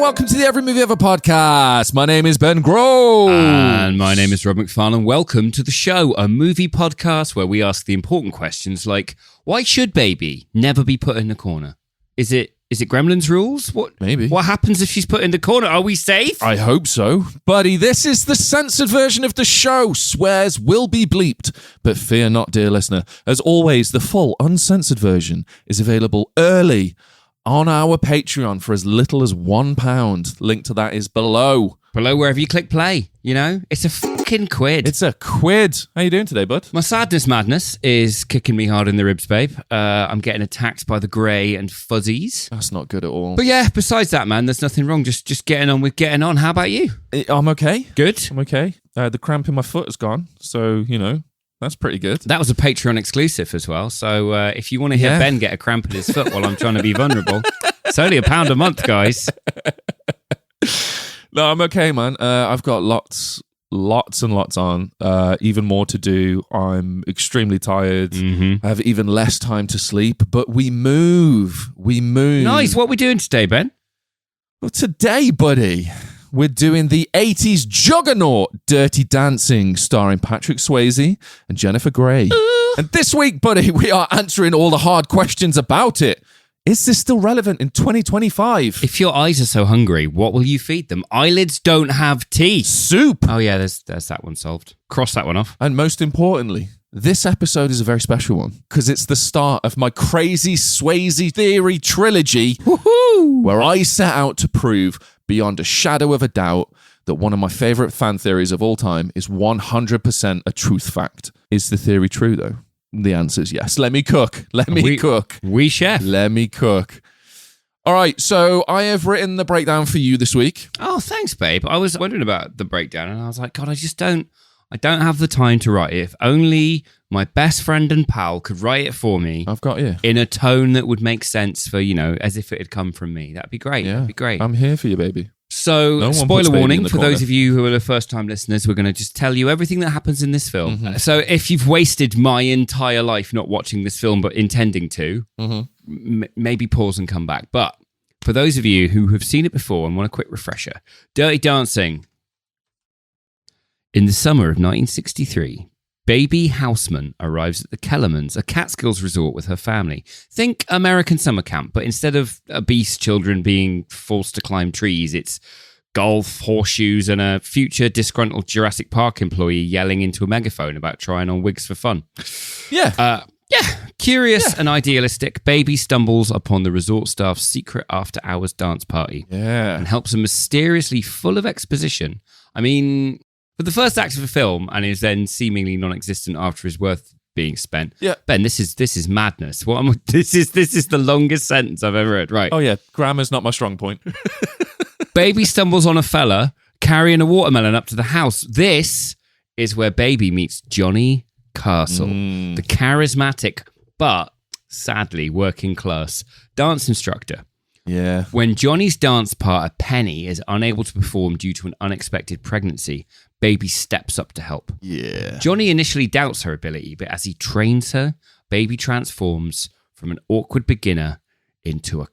welcome to the Every Movie Ever podcast. My name is Ben Grove. And my name is Rob McFarlane. Welcome to the show, a movie podcast where we ask the important questions like, why should Baby never be put in the corner? Is it Gremlins rules? Maybe. What happens if she's put in the corner? Are we safe? I hope so. Buddy, this is the censored version of the show. Swears will be bleeped. But fear not, dear listener. As always, the full uncensored version is available early on our Patreon for as little as £1. Link to that is below. Below wherever you click play, you know? It's a fucking quid. It's a quid. How you doing today, bud? My sadness madness is kicking me hard in the ribs, babe. I'm getting attacked by the grey and fuzzies. That's not good at all. But yeah, besides that, man, there's nothing wrong. Just getting on with getting on. How about you? I'm okay. Good? I'm okay. The cramp in my foot is gone. So, you know, that's pretty good. That was a Patreon exclusive as well. So if you want to hear Ben get a cramp in his foot while I'm trying to be vulnerable, it's only £1 a month, guys. No, I'm okay, man. I've got lots and lots on. Even more to do. I'm extremely tired. I have even less time to sleep. But we move. Nice. What are we doing today, Ben? Well, today, buddy, we're doing the 80s juggernaut Dirty Dancing, starring Patrick Swayze and Jennifer Grey. And this week, buddy, we are answering all the hard questions about it. Is this still relevant in 2025? If your eyes are so hungry, what will you feed them? Eyelids don't have teeth. Soup. Oh, yeah, there's that one solved. Cross that one off. And most importantly, this episode is a very special one because it's the start of my crazy Swayze theory trilogy. Woohoo! Where I set out to prove beyond a shadow of a doubt that one of my favorite fan theories of all time is 100% a truth fact. Is the theory true, though? The answer is yes. Let me cook. We chef. Let me cook. All right, so I have written the breakdown for you this week. Oh, thanks, babe. I was wondering about the breakdown, and I was like, God, I don't have the time to write it. If only my best friend and pal could write it for me. I've got you. In a tone that would make sense for, you know, as if it had come from me. That'd be great. Yeah, that'd be great. I'm here for you, baby. So, spoiler warning for those of you who are the first-time listeners, we're going to just tell you everything that happens in this film. So if you've wasted my entire life not watching this film but intending to, maybe pause and come back. But for those of you who have seen it before and want a quick refresher, Dirty Dancing. In the summer of 1963, Baby Houseman arrives at the Kellermans, a Catskills resort with her family. Think American summer camp, but instead of obese children being forced to climb trees, it's golf, horseshoes, and a future disgruntled Jurassic Park employee yelling into a megaphone about trying on wigs for fun. Yeah. Curious and idealistic, Baby stumbles upon the resort staff's secret after-hours dance party. Yeah. And helps them mysteriously full of exposition. I mean, for the first act of the film, and is then seemingly non-existent after his worth being spent. Yeah. Ben, this is madness. This is the longest sentence I've ever heard. Right. Oh yeah, grammar's not my strong point. Baby stumbles on a fella carrying a watermelon up to the house. This is where Baby meets Johnny Castle, the charismatic but sadly working class dance instructor. Yeah. When Johnny's dance partner, Penny, is unable to perform due to an unexpected pregnancy, Baby steps up to help. Yeah. Johnny initially doubts her ability, but as he trains her, Baby transforms from an awkward beginner into a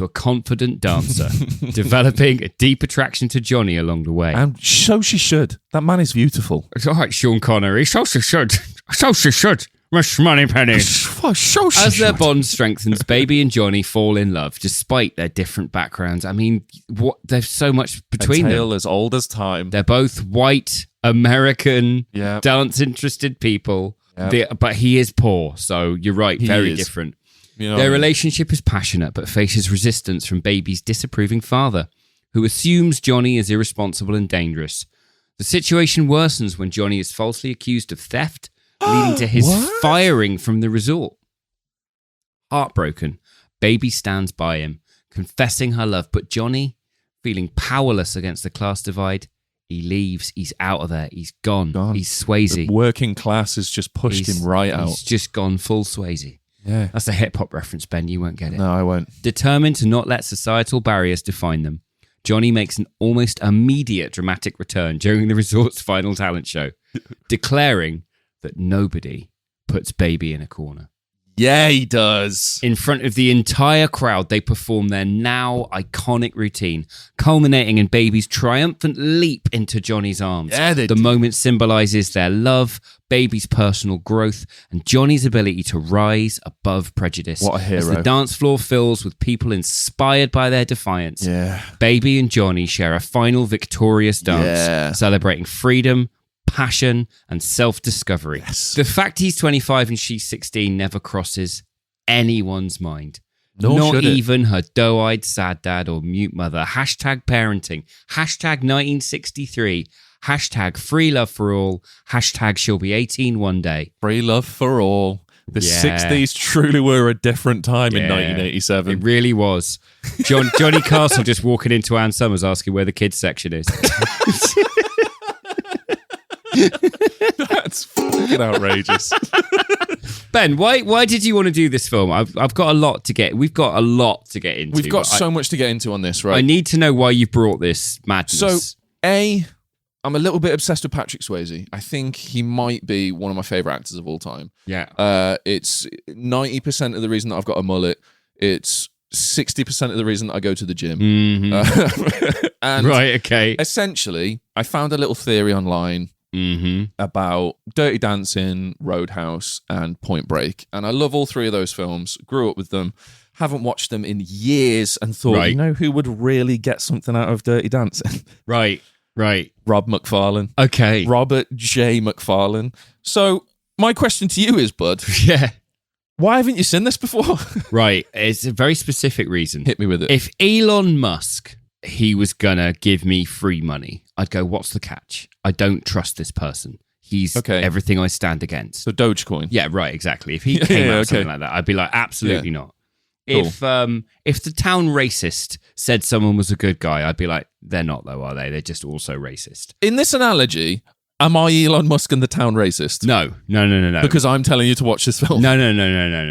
confident dancer, developing a deep attraction to Johnny along the way. And so she should. That man is beautiful. It's all right, Sean Connery. So she should. So she should. Miss Moneypenny. As their bond strengthens, Baby and Johnny fall in love, despite their different backgrounds. I mean, there's so much between them. A tale as old as time. They're both white, American, dance-interested people, but he is poor, so you're right, very different. You know, their relationship is passionate, but faces resistance from Baby's disapproving father, who assumes Johnny is irresponsible and dangerous. The situation worsens when Johnny is falsely accused of theft, leading to his firing from the resort. Heartbroken, Baby stands by him, confessing her love, but Johnny, feeling powerless against the class divide, he leaves. He's out of there. He's gone. He's Swayze. The working class has just pushed him right out. He's just gone full Swayze. Yeah. That's a hip-hop reference, Ben. You won't get it. No, I won't. Determined to not let societal barriers define them, Johnny makes an almost immediate dramatic return during the resort's final talent show, declaring that nobody puts Baby in a corner. Yeah, he does. In front of the entire crowd, they perform their now iconic routine, culminating in Baby's triumphant leap into Johnny's arms. Yeah, the moment symbolizes their love, Baby's personal growth, and Johnny's ability to rise above prejudice. What a hero. As the dance floor fills with people inspired by their defiance, yeah. Baby and Johnny share a final victorious dance, celebrating freedom, passion, and self-discovery. Yes. The fact he's 25 and she's 16 never crosses anyone's mind. Nor Not should it. even her doe-eyed sad dad or mute mother. Hashtag parenting. Hashtag 1963. Hashtag free love for all. Hashtag she'll be 18 one day. Free love for all. The 60s truly were a different time in 1987. It really was. Johnny Castle just walking into Ann Summers asking where the kids section is. That's fucking outrageous. Ben, why did you want to do this film? I've got a lot to get. We've got a lot to get into. We've got so much to get into on this, right? I need to know why you brought this madness. So, I'm a little bit obsessed with Patrick Swayze. I think he might be one of my favorite actors of all time. Yeah. It's 90% of the reason that I've got a mullet. It's 60% of the reason that I go to the gym. Mm-hmm. And right. Okay. essentially, I found a little theory online about Dirty Dancing, Roadhouse, and Point Break. And I love all three of those films, grew up with them, haven't watched them in years, and thought, you know who would really get something out of Dirty Dancing? Right. Rob McFarlane. Okay. Robert J. McFarlane. So my question to you is, bud, Yeah. why haven't you seen this before? Right. It's a very specific reason. Hit me with it. If Elon Musk, he was gonna give me free money, I'd go, what's the catch? I don't trust this person. He's everything I stand against. So Dogecoin. Yeah, right, exactly. If he came out with something like that, I'd be like, absolutely not. Cool. If the town racist said someone was a good guy, I'd be like, they're not though, are they? They're just also racist. In this analogy, am I Elon Musk and the town racist? No. Because I'm telling you to watch this film. No.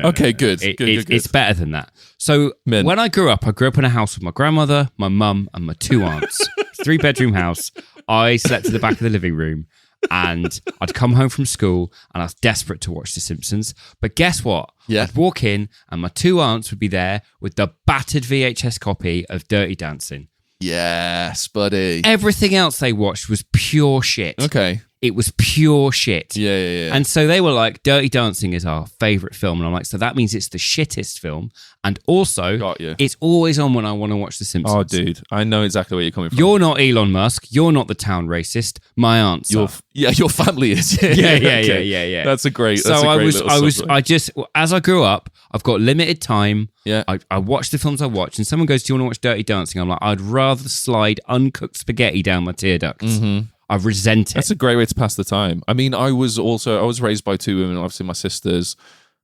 Okay, good. Good. It's better than that. So when I grew up in a house with my grandmother, my mum, and my two aunts. 3-bedroom house. I slept at the back of the living room. And I'd come home from school and I was desperate to watch The Simpsons. But guess what? Yeah. I'd walk in and my two aunts would be there with the battered VHS copy of Dirty Dancing. Yes, buddy. Everything else they watched was pure shit. Okay. It was pure shit. Yeah. And so they were like, Dirty Dancing is our favourite film. And I'm like, so that means it's the shittest film. And also, it's always on when I want to watch The Simpsons. Oh, dude. I know exactly where you're coming from. You're not Elon Musk. You're not the town racist. My aunts are. Your family is. Yeah. That's a great as I grew up, I've got limited time. Yeah. I watch the films I watch, and someone goes, do you want to watch Dirty Dancing? I'm like, I'd rather slide uncooked spaghetti down my tear ducts. Mm-hmm. I resent it. That's a great way to pass the time. I mean, I was raised by two women, obviously my sisters.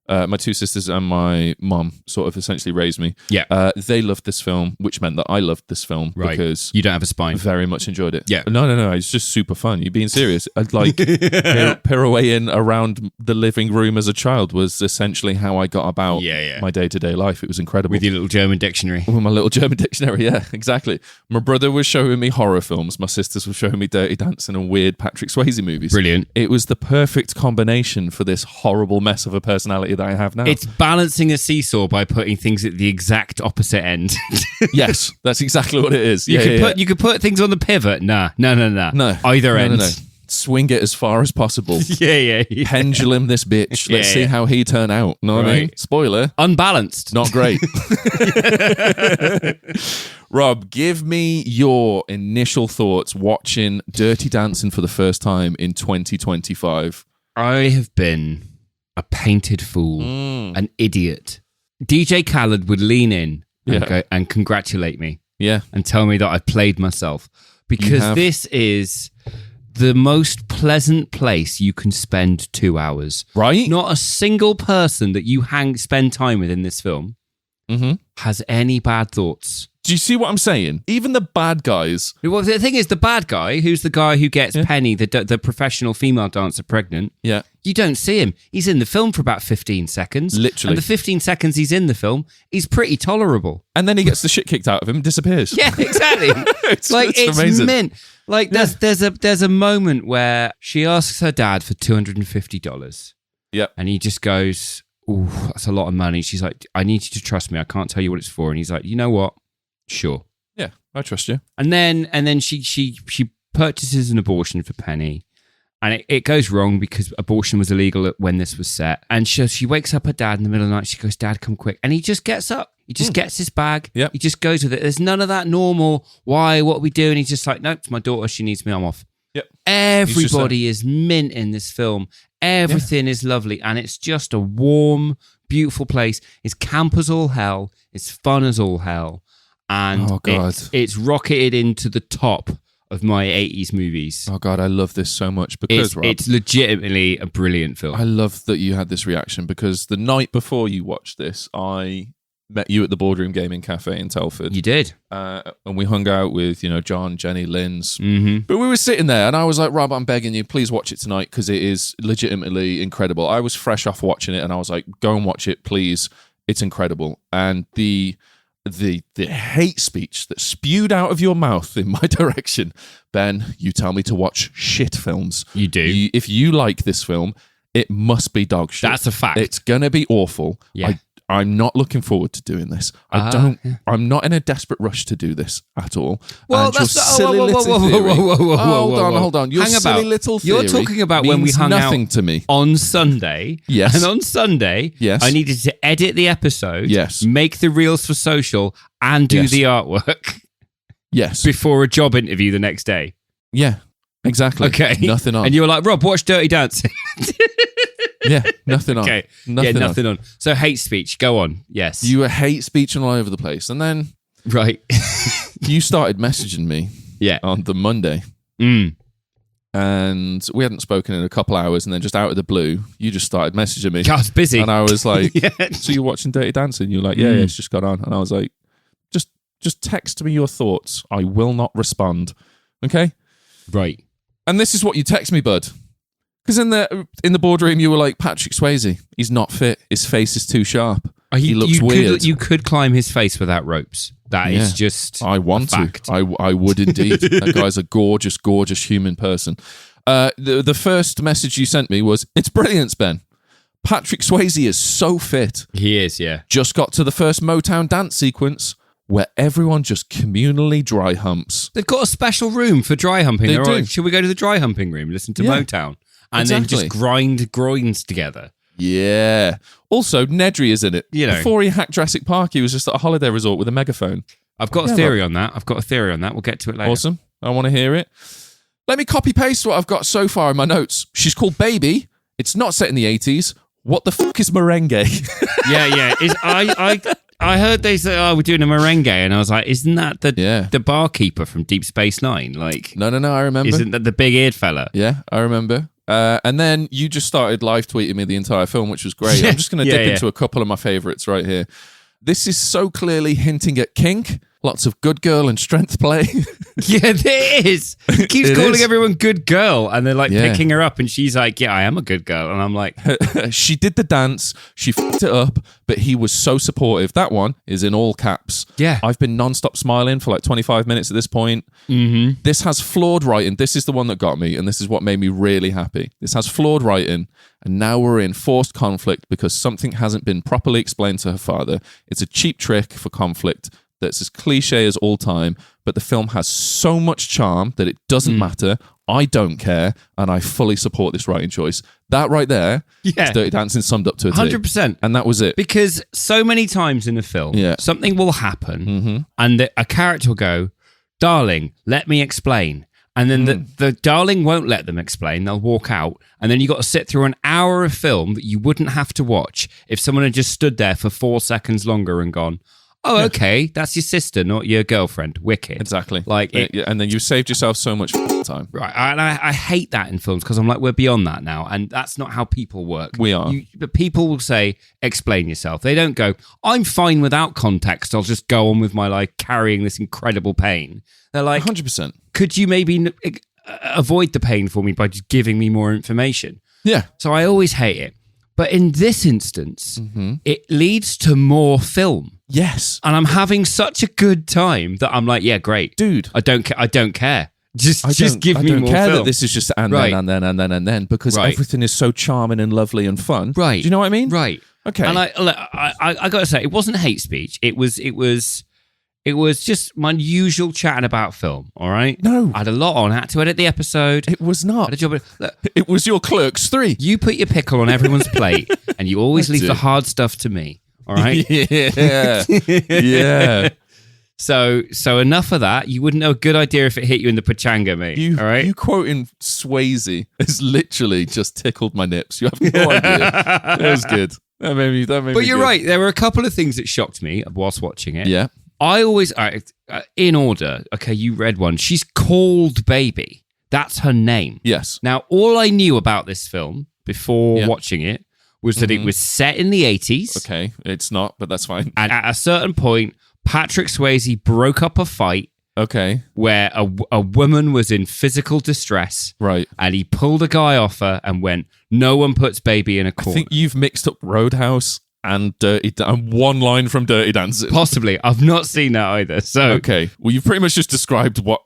My two sisters and my mum sort of essentially raised me. Yeah. They loved this film, which meant that I loved this film because you don't have a spine. Very much enjoyed it. Yeah. No. It's just super fun. You're being serious. I'd like pirouetting around the living room as a child was essentially how I got about my day-to-day life. It was incredible. With your little German dictionary. With my little German dictionary, yeah, exactly. My brother was showing me horror films. My sisters were showing me Dirty Dancing and weird Patrick Swayze movies. Brilliant. It was the perfect combination for this horrible mess of a personality that I have now. It's balancing a seesaw by putting things at the exact opposite end. Yes, that's exactly what it is. You could put things on the pivot. No. Either end. No. Swing it as far as possible. Yeah. Pendulum this bitch. Let's see how he turn out. Know what I mean? Spoiler. Unbalanced. Not great. Rob, give me your initial thoughts watching Dirty Dancing for the first time in 2025. I have been a painted fool, an idiot. DJ Khaled would lean in and go and congratulate me. Yeah. And tell me that I played myself. Because this is the most pleasant place you can spend 2 hours. Right? Not a single person that you spend time with in this film has any bad thoughts. Do you see what I'm saying? Even the bad guys. Well, the thing is, the bad guy, who's the guy who gets Penny, the professional female dancer, pregnant, you don't see him. He's in the film for about 15 seconds. Literally. And the 15 seconds he's in the film, he's pretty tolerable. And then he gets the shit kicked out of him and disappears. Yeah, exactly. it's amazing. Mint. Like, there's a moment where she asks her dad for $250. Yeah. And he just goes, ooh, that's a lot of money. She's like, I need you to trust me. I can't tell you what it's for. And he's like, you know what? Sure. Yeah, I trust you. And then she purchases an abortion for Penny. And it goes wrong because abortion was illegal when this was set. And she wakes up her dad in the middle of the night. She goes, Dad, come quick. And he just gets up. He just gets his bag. Yep. He just goes with it. There's none of that normal, why, what are we doing? He's just like, nope, it's my daughter. She needs me. I'm off. Yep. Everybody is mint in this film. Everything is lovely. And it's just a warm, beautiful place. It's camp as all hell. It's fun as all hell. And it's rocketed into the top of my 80s movies. Oh God, I love this so much because it's legitimately a brilliant film. I love that you had this reaction because the night before you watched this, I met you at the Boardroom Gaming Cafe in Telford. You did. And we hung out with, John, Jenny, Lynn's. Mm-hmm. But we were sitting there and I was like, Rob, I'm begging you, please watch it tonight because it is legitimately incredible. I was fresh off watching it and I was like, go and watch it, please. It's incredible. And the hate speech that spewed out of your mouth in my direction, Ben, you tell me to watch shit films. You do. If you like this film, it must be dog shit. That's a fact. It's going to be awful. Yeah. I'm not looking forward to doing this. I'm not in a desperate rush to do this at all. Well, that's silly little theory. Hold on. Your silly little theory. You're talking about when we hung out to me on Sunday. Yes. And on Sunday, yes, I needed to edit the episode. Yes. Make the reels for social and do the artwork. Yes. Before a job interview the next day. Yeah. Exactly. Okay. Nothing on. And you were like, Rob, watch Dirty Dancing. Yeah, nothing on. Okay. Nothing on. So hate speech, go on. Yes. You were hate speeching all over the place. And then you started messaging me on the Monday. And we hadn't spoken in a couple hours and then just out of the blue, you just started messaging me. I was busy. And I was like, so you're watching Dirty Dancing? You're like, yeah, it's just got on. And I was like, just text me your thoughts. I will not respond. Okay? Right. And this is what you text me, bud. Because in the boardroom, you were like, Patrick Swayze, he's not fit. His face is too sharp. He looks weird. You could climb his face without ropes. That is just I want a fact. to. I would indeed. That guy's a gorgeous, gorgeous human person. The first message you sent me was, it's brilliant, Ben. Patrick Swayze is so fit. He is, yeah. Just got to the first Motown dance sequence where everyone just communally dry humps. They've got a special room for dry humping. They do. Like, should we go to the dry humping room, listen to Motown? And then just grind groins together. Yeah. Also, Nedry is in it. Before he hacked Jurassic Park, he was just at a holiday resort with a megaphone. I've got a theory on that. We'll get to it later. Awesome. I want to hear it. Let me copy paste what I've got so far in my notes. She's called Baby. It's not set in the 80s. What the fuck is merengue? Yeah. I heard they say, we're doing a merengue. And I was like, isn't that the barkeeper from Deep Space Nine? Like, No, I remember. Isn't that the big-eared fella? Yeah, I remember. And then you just started live tweeting me the entire film, which was great. I'm just going to dip into a couple of my favorites right here. This is so clearly hinting at kink. Lots of good girl and strength play. Yeah, it is. He keeps calling everyone good girl, and they're like picking her up, and she's like, yeah, I am a good girl. And I'm like... She did the dance, she fucked it up, but he was so supportive. That one is in all caps. Yeah. I've been non-stop smiling for like 25 minutes at this point. Mm-hmm. This has flawed writing. This is the one that got me, and this is what made me really happy. This has flawed writing, and now we're in forced conflict because something hasn't been properly explained to her father. It's a cheap trick for conflict that's as cliche as all time, but the film has so much charm that it doesn't matter. I don't care, and I fully support this writing choice. That right there is Dirty Dancing summed up to a T. 100%. And that was it. Because so many times in a film, something will happen, and a character will go, darling, let me explain. And then the darling won't let them explain. They'll walk out. And then you got to sit through an hour of film that you wouldn't have to watch if someone had just stood there for 4 seconds longer and gone, oh, okay, that's your sister, not your girlfriend. Wicked. Exactly. And then you saved yourself so much time. Right. And I hate that in films because I'm like, we're beyond that now. And that's not how people work. We are. But people will say, explain yourself. They don't go, I'm fine without context. I'll just go on with my life carrying this incredible pain. They're like, 100%. Could you maybe avoid the pain for me by just giving me more information? Yeah. So I always hate it. But in this instance, it leads to more film. Yes. And I'm having such a good time that I'm like, yeah, great. Dude. I don't care. Just give me more film. I don't care that this is just and then, because everything is so charming and lovely and fun. Right. Do you know what I mean? Right. Okay. And I got to say, it wasn't hate speech. It was just my usual chatting about film. All right. No, I had a lot on. I had to edit the episode. it was not. I had a job. Look, It was your Clerks 3. you put your pickle on everyone's plate, and you always leave do. the hard stuff to me. All right. Yeah. Yeah. So enough of that. You wouldn't know a good idea if it hit you in the pachanga, mate. You, all right. you quoting Swayze has literally just tickled my nips. You have no idea. That was good. That made me But you're good. right. There were a couple of things that shocked me whilst watching it. Yeah. I always, in order, okay, you read one. She's called Baby. That's her name. Yes. Now, all I knew about this film before watching it was that it was set in the 80s. Okay. It's not, but that's fine. And at a certain point, Patrick Swayze broke up a fight Okay. where a woman was in physical distress. Right. And he pulled a guy off her and went, no one puts Baby in a I corner. think you've mixed up Roadhouse and one line from Dirty Dancing. Possibly. I've not seen that either. So Okay. Well, you've pretty much just described what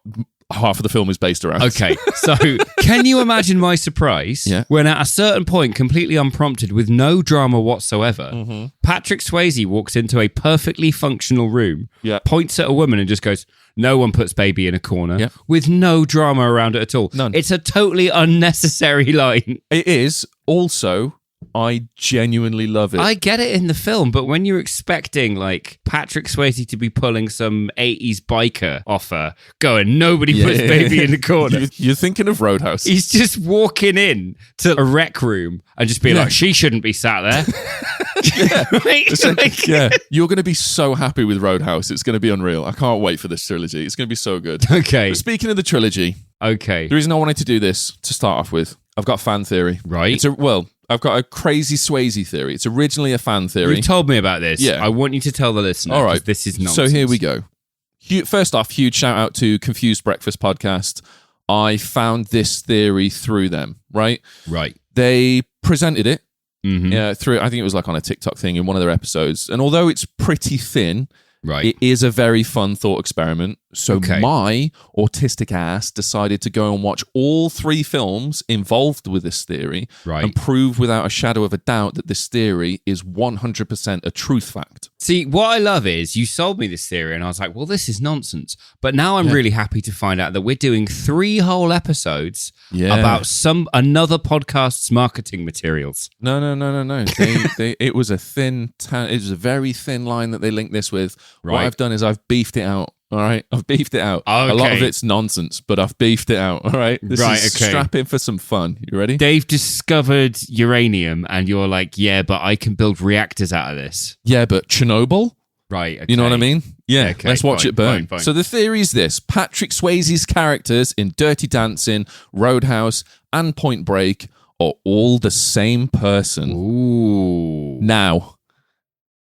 half of the film is based around. Okay, so can you imagine my surprise when at a certain point, completely unprompted, with no drama whatsoever, Patrick Swayze walks into a perfectly functional room, points at a woman and just goes, no one puts Baby in a corner, with no drama around it at all. None. It's a totally unnecessary line. It is. Also, I genuinely love it. I get it in the film, but when you're expecting like Patrick Swayze to be pulling some 80s biker off her, going, nobody puts Baby in the corner. You're thinking of Roadhouse. He's just walking in to a rec room and just being like, she shouldn't be sat there. Right? You're going to be so happy with Roadhouse. It's going to be unreal. I can't wait for this trilogy. It's going to be so good. Okay. But speaking of the trilogy, the reason I wanted to do this to start off with, I've got a fan theory. Right. I've got a crazy Swayze theory. It's originally a fan theory. You told me about this. Yeah. I want you to tell the listener. All right. This is nonsense. So here we go. First off, huge shout out to Confused Breakfast Podcast. I found this theory through them, right? Right. They presented it Mm-hmm. through, I think it was like on a TikTok thing in one of their episodes. And although it's pretty thin, right, it is a very fun thought experiment. So my autistic ass decided to go and watch all 3 films involved with this theory and prove without a shadow of a doubt that this theory is 100% a truth fact. See, what I love is you sold me this theory and I was like, well, this is nonsense. But now I'm really happy to find out that we're doing 3 whole episodes about another podcast's marketing materials. No. It was a very thin line that they linked this with. Right. What I've done is I've beefed it out. All right, I've beefed it out. Okay. A lot of it's nonsense, but I've beefed it out. All right, strap in for some fun. You ready? They've discovered uranium, and you're like, yeah, but I can build reactors out of this. Yeah, but Chernobyl? Right. Okay. You know what I mean? Yeah, okay, let's watch it burn. Fine. So the theory is this. Patrick Swayze's characters in Dirty Dancing, Roadhouse, and Point Break are all the same person. Ooh. Now,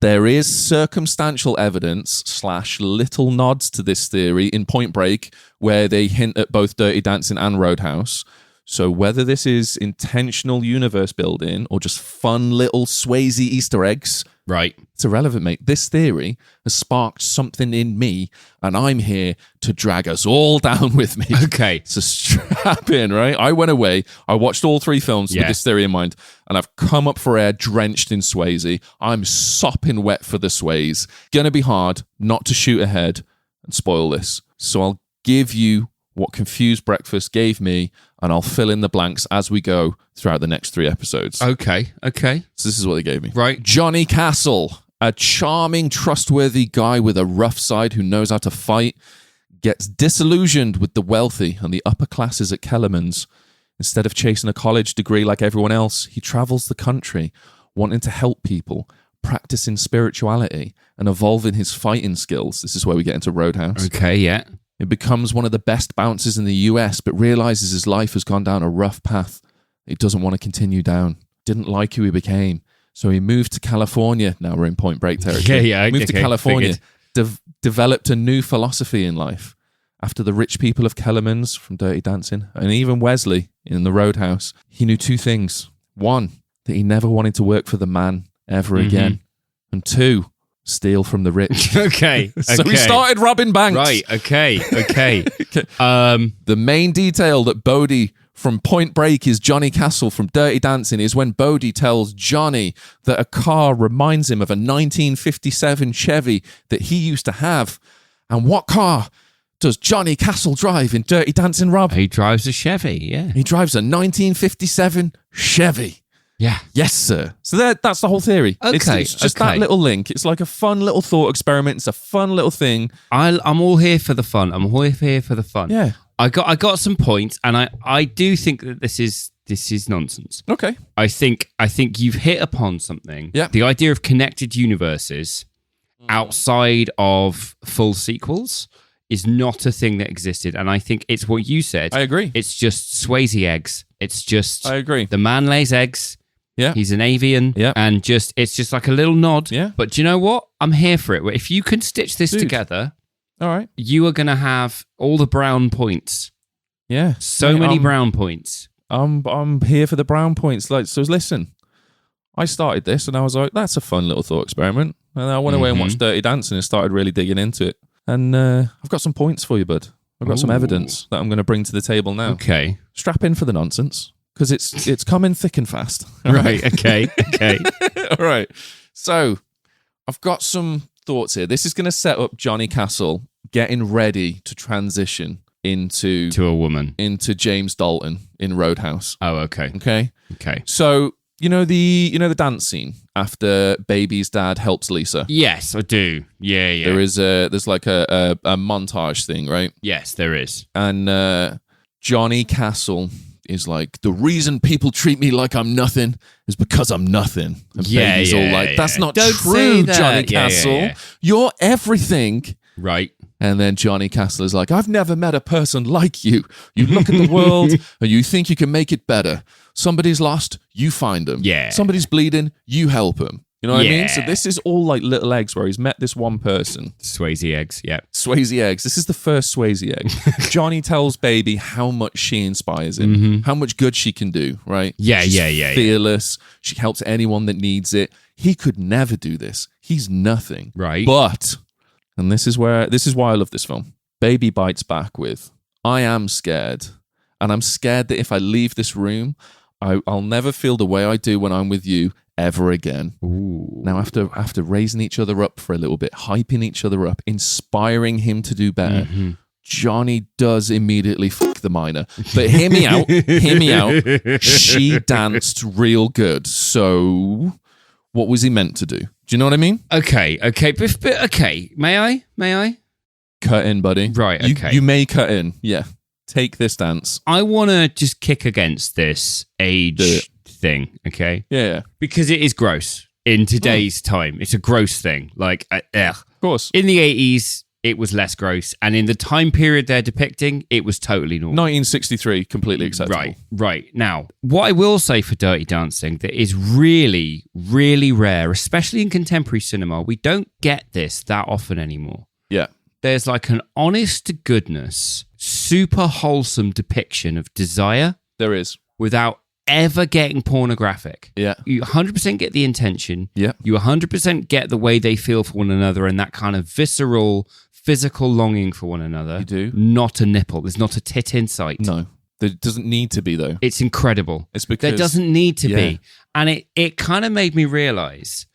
there is circumstantial evidence / little nods to this theory in Point Break where they hint at both Dirty Dancing and Roadhouse. So whether this is intentional universe building or just fun little Swayze Easter eggs, it's irrelevant, mate. This theory has sparked something in me, and I'm here to drag us all down with me. Okay. So strap in, right? I went away, I watched all 3 films with this theory in mind, and I've come up for air drenched in Swayze. I'm sopping wet for the Swayze. Gonna be hard not to shoot ahead and spoil this. So I'll give you what Confused Breakfast gave me, and I'll fill in the blanks as we go throughout the next 3 episodes. Okay. So this is what they gave me. Right. Johnny Castle, a charming, trustworthy guy with a rough side who knows how to fight, gets disillusioned with the wealthy and the upper classes at Kellerman's. Instead of chasing a college degree like everyone else, he travels the country, wanting to help people, practicing spirituality, and evolving his fighting skills. This is where we get into Roadhouse. Okay, yeah. He becomes one of the best bouncers in the US, but realizes his life has gone down a rough path he doesn't want to continue down. Didn't like who he became. So he moved to California. Now we're in Point Break territory. Yeah. Moved to California, developed a new philosophy in life. After the rich people of Kellerman's from Dirty Dancing, and even Wesley in the Roadhouse, he knew 2 things. 1, that he never wanted to work for the man ever again. And 2, steal from the rich. Okay. So he started robbing banks. Right. Okay. The main detail that Bodhi from Point Break is Johnny Castle from Dirty Dancing is when Bodhi tells Johnny that a car reminds him of a 1957 Chevy that he used to have. And what car does Johnny Castle drive in Dirty Dancing, Rob? He drives a Chevy, yeah. He drives a 1957 Chevy. Yeah. Yes, sir. So that's the whole theory. Okay. It's just that little link. It's like a fun little thought experiment. It's a fun little thing. I'm all here for the fun. I'm all here for the fun. Yeah. I got some points, and I do think that this is nonsense. Okay. I think you've hit upon something. Yeah. The idea of connected universes outside of full sequels is not a thing that existed, and I think it's what you said. I agree. It's just Swayze eggs. It's just I agree. The man lays eggs. Yeah. He's an avian. Yeah. And it's just like a little nod. Yeah. But do you know what? I'm here for it. If you can stitch this together, all right, you are going to have all the brown points. Yeah. So many brown points. I'm here for the brown points. Like, so listen, I started this and I was like, that's a fun little thought experiment. And I went away and watched Dirty Dancing and started really digging into it. And I've got some points for you, bud. I've got some evidence that I'm going to bring to the table now. Okay. Strap in for the nonsense, because it's coming thick and fast. Right. Okay. All right. So I've got some thoughts here. This is going to set up Johnny Castle getting ready to transition into a woman, into James Dalton in Roadhouse. Oh, okay. Okay. So you know the dance scene after Baby's dad helps Lisa. Yes, I do. Yeah. There's like a montage thing, right? Yes, there is. And Johnny Castle is like, the reason people treat me like I'm nothing is because I'm nothing. And Baby's all like, that's not Don't true, say that. Johnny Castle. Yeah. You're everything. Right. And then Johnny Castle is like, I've never met a person like you. You look at the world and you think you can make it better. Somebody's lost, you find them. Yeah. Somebody's bleeding, you help them. You know what I mean? Yeah. So this is all like little eggs where he's met this one person. Swayze eggs, yeah. Swayze eggs. This is the first Swayze egg. Johnny tells Baby how much she inspires him, how much good she can do, right? Yeah, She's fearless. She helps anyone that needs it. He could never do this. He's nothing. Right. But, and this is why I love this film, Baby bites back with, I am scared. And I'm scared that if I leave this room, I'll never feel the way I do when I'm with you ever again. Ooh. Now, after raising each other up for a little bit, hyping each other up, inspiring him to do better, Johnny does immediately fuck the minor. But hear me out. She danced real good. So what was he meant to do? Do you know what I mean? Okay. But okay. May I? Cut in, buddy. Right, okay. You may cut in. Yeah. Take this dance. I want to just kick against this age thing, okay? Yeah. Because it is gross in today's time. It's a gross thing. Like, ugh. Of course. In the 80s, it was less gross. And in the time period they're depicting, it was totally normal. 1963, completely acceptable. Right. Now, what I will say for Dirty Dancing that is really, really rare, especially in contemporary cinema, we don't get this that often anymore. Yeah. There's like an honest to goodness, super wholesome depiction of desire. There is. Without ever getting pornographic. Yeah. You 100% get the intention. Yeah. You 100% get the way they feel for one another and that kind of visceral, physical longing for one another. You do. Not a nipple. There's not a tit in sight. No. There doesn't need to be, though. It's incredible. It's because... There doesn't need to be. And it kind of made me realize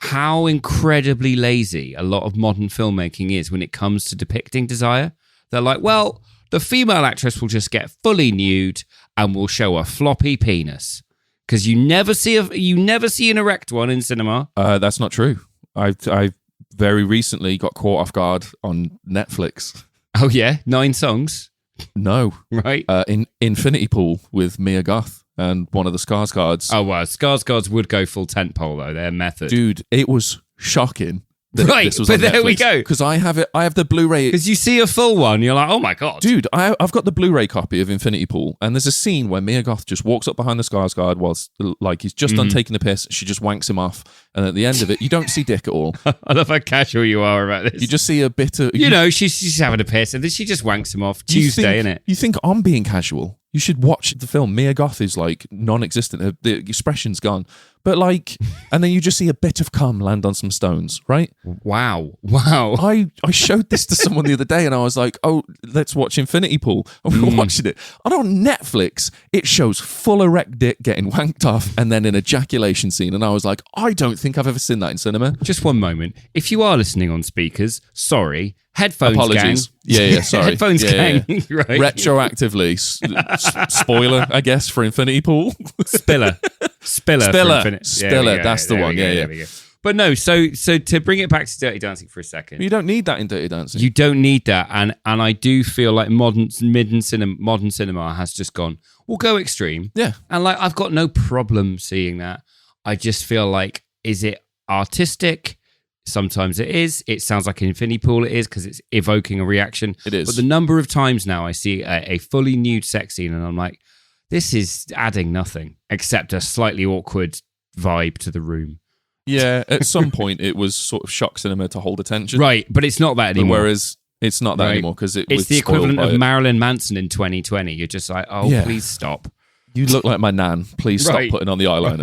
how incredibly lazy a lot of modern filmmaking is when it comes to depicting desire. They're like, well, the female actress will just get fully nude and will show a floppy penis. Because you never see an erect one in cinema. That's not true. I very recently got caught off guard on Netflix. Oh yeah? 9 songs? No. Right? In Infinity Pool with Mia Goth and one of the Skarsgårds. Oh, well, Skarsgårds would go full tentpole, though. They're method. Dude, it was shocking. Right, but there we go. Because I have the Blu-ray. Because you see a full one, you're like, oh my God. Dude, I've got the Blu-ray copy of Infinity Pool, and there's a scene where Mia Goth just walks up behind the Skarsgård whilst, like, he's just done taking the piss. She just wanks him off, and at the end of it, you don't see dick at all. I love how casual you are about this. You just see a bit of... You know, she's having a piss, and then she just wanks him off. Tuesday, innit? You think I'm being casual? You should watch the film. Mia Goth is like non-existent. The expression's gone. But like, and then you just see a bit of cum land on some stones, right? Wow. I showed this to someone the other day and I was like, oh, let's watch Infinity Pool. And we were watching it. And on Netflix, it shows full erect dick getting wanked off and then an ejaculation scene. And I was like, I don't think I've ever seen that in cinema. Just one moment. If you are listening on speakers, sorry. Headphones Apologies. gang. Yeah, sorry. Headphones gang. Right. Retroactively. Spoiler, I guess, for Infinity Pool. Spiller. That's the one. Yeah. But no, so to bring it back to Dirty Dancing for a second. You don't need that in Dirty Dancing. You don't need that. And I do feel like modern cinema has just gone, we'll go extreme. Yeah. And like, I've got no problem seeing that. I just feel like, is it artistic? Sometimes it is. It sounds like an Infinity Pool. It is because it's evoking a reaction. It is. But the number of times now I see a fully nude sex scene and I'm like, this is adding nothing except a slightly awkward vibe to the room. Yeah, at some point it was sort of shock cinema to hold attention. Right, but it's not that anymore. Whereas it's not that anymore because it's the equivalent of Marilyn Manson in 2020. You're just like, please stop. You look like my nan. Please stop putting on the eyeliner.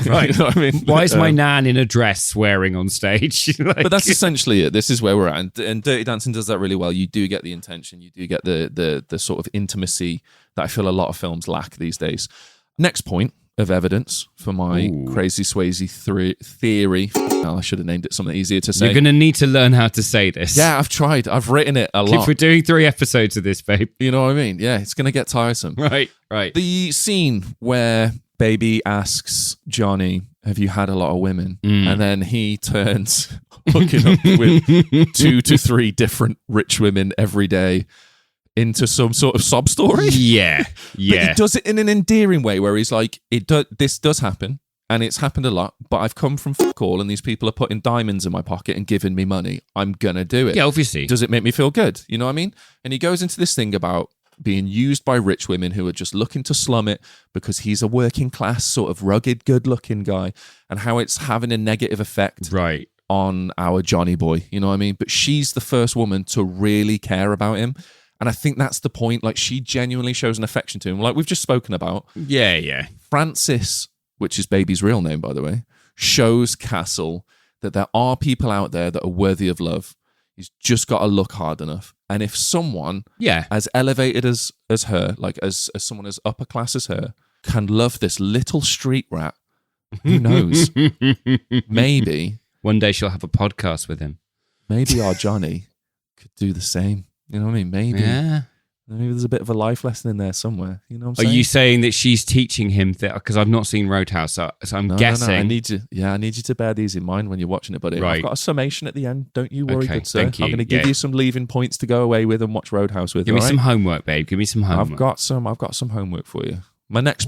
Right. You know what I mean? Why is my nan in a dress swearing on stage? But that's essentially it. This is where we're at. And Dirty Dancing does that really well. You do get the intention. You do get the sort of intimacy that I feel a lot of films lack these days. Next point of evidence for my crazy Swayze theory. I should have named it something easier to say. You're going to need to learn how to say this. Yeah, I've tried. I've written it a lot. If we're doing 3 episodes of this, babe. You know what I mean? Yeah, it's going to get tiresome. Right. The scene where Baby asks Johnny, have you had a lot of women? And then he turns hooking up with 2 to 3 different rich women every day into some sort of sob story. Yeah. But he does it in an endearing way where he's like, this does happen. And it's happened a lot, but I've come from fuck all and these people are putting diamonds in my pocket and giving me money. I'm going to do it. Yeah, obviously. Does it make me feel good? You know what I mean? And he goes into this thing about being used by rich women who are just looking to slum it because he's a working class, sort of rugged, good looking guy, and how it's having a negative effect on our Johnny boy. You know what I mean? But she's the first woman to really care about him. And I think that's the point. Like, she genuinely shows an affection to him, like we've just spoken about. Yeah. Francis, which is Baby's real name, by the way, shows Castle that there are people out there that are worthy of love. He's just got to look hard enough. And if someone as elevated as her, like as someone as upper class as her, can love this little street rat, who knows? Maybe. One day she'll have a podcast with him. Maybe our Johnny could do the same. You know what I mean? Maybe. Yeah. Maybe there's a bit of a life lesson in there somewhere. You know what I'm saying? Are you saying that she's teaching him that? Because I've not seen Roadhouse, so I'm guessing. No. I need you to bear these in mind when you're watching it, buddy. Right. I've got a summation at the end. Don't you worry, good sir. Thank you. I'm going to give you some leaving points to go away with and watch Roadhouse with. Give me some homework, babe. Give me some homework. I've got some homework for you. My next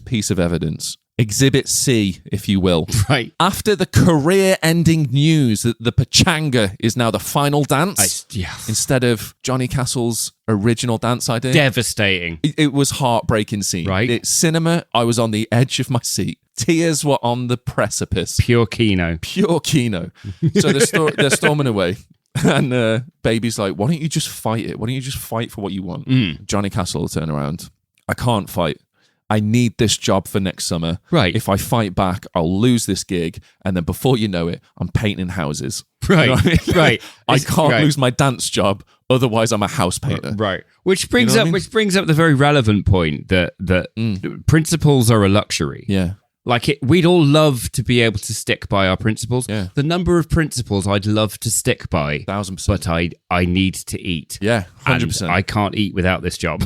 piece of evidence. Exhibit C, if you will. Right. After the career-ending news that the Pachanga is now the final dance, instead of Johnny Castle's original dance idea. Devastating. It was heartbreaking scene. Right. It's cinema. I was on the edge of my seat. Tears were on the precipice. Pure Kino. So they're storming away. And Baby's like, why don't you just fight it? Why don't you just fight for what you want? Johnny Castle will turn around. I can't fight. I need this job for next summer. Right. If I fight back, I'll lose this gig. And then before you know it, I'm painting houses. Right. You know what I mean? Right. I can't lose my dance job. Otherwise, I'm a house painter. Right. Which brings up the very relevant point that principles are a luxury. Yeah. Like we'd all love to be able to stick by our principles. Yeah. The number of principles I'd love to stick by, 1,000%. but I need to eat. Yeah, 100%. And I can't eat without this job.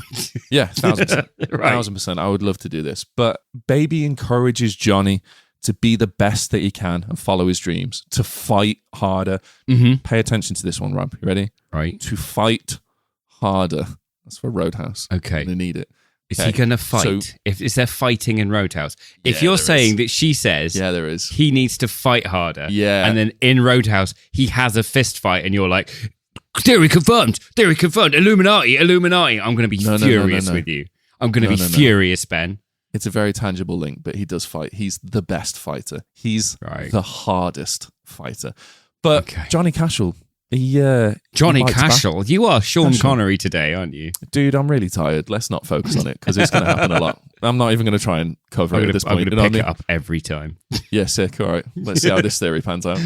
Yeah, 1,000%. Right. 1,000%. I would love to do this, but Baby encourages Johnny to be the best that he can and follow his dreams. To fight harder. Pay attention to this one, Rob. You ready? Right. To fight harder. That's for Roadhouse. Okay. They need it. Is he going to fight? So, is there fighting in Roadhouse? If you're saying that she says there is. He needs to fight harder. Yeah. And then in Roadhouse, he has a fist fight and you're like, theory confirmed. Illuminati. I'm going to be furious with you. I'm going to be furious, Ben. It's a very tangible link, but he does fight. He's the best fighter. He's the hardest fighter. But Johnny Castle Johnny bites Cashel. You are Sean Connery today, aren't you? Dude, I'm really tired. Let's not focus on it because it's going to happen a lot. I'm not even going to try and cover it at this point. I'm going to pick it up every time. Yeah, sick. All right. Let's see how this theory pans out.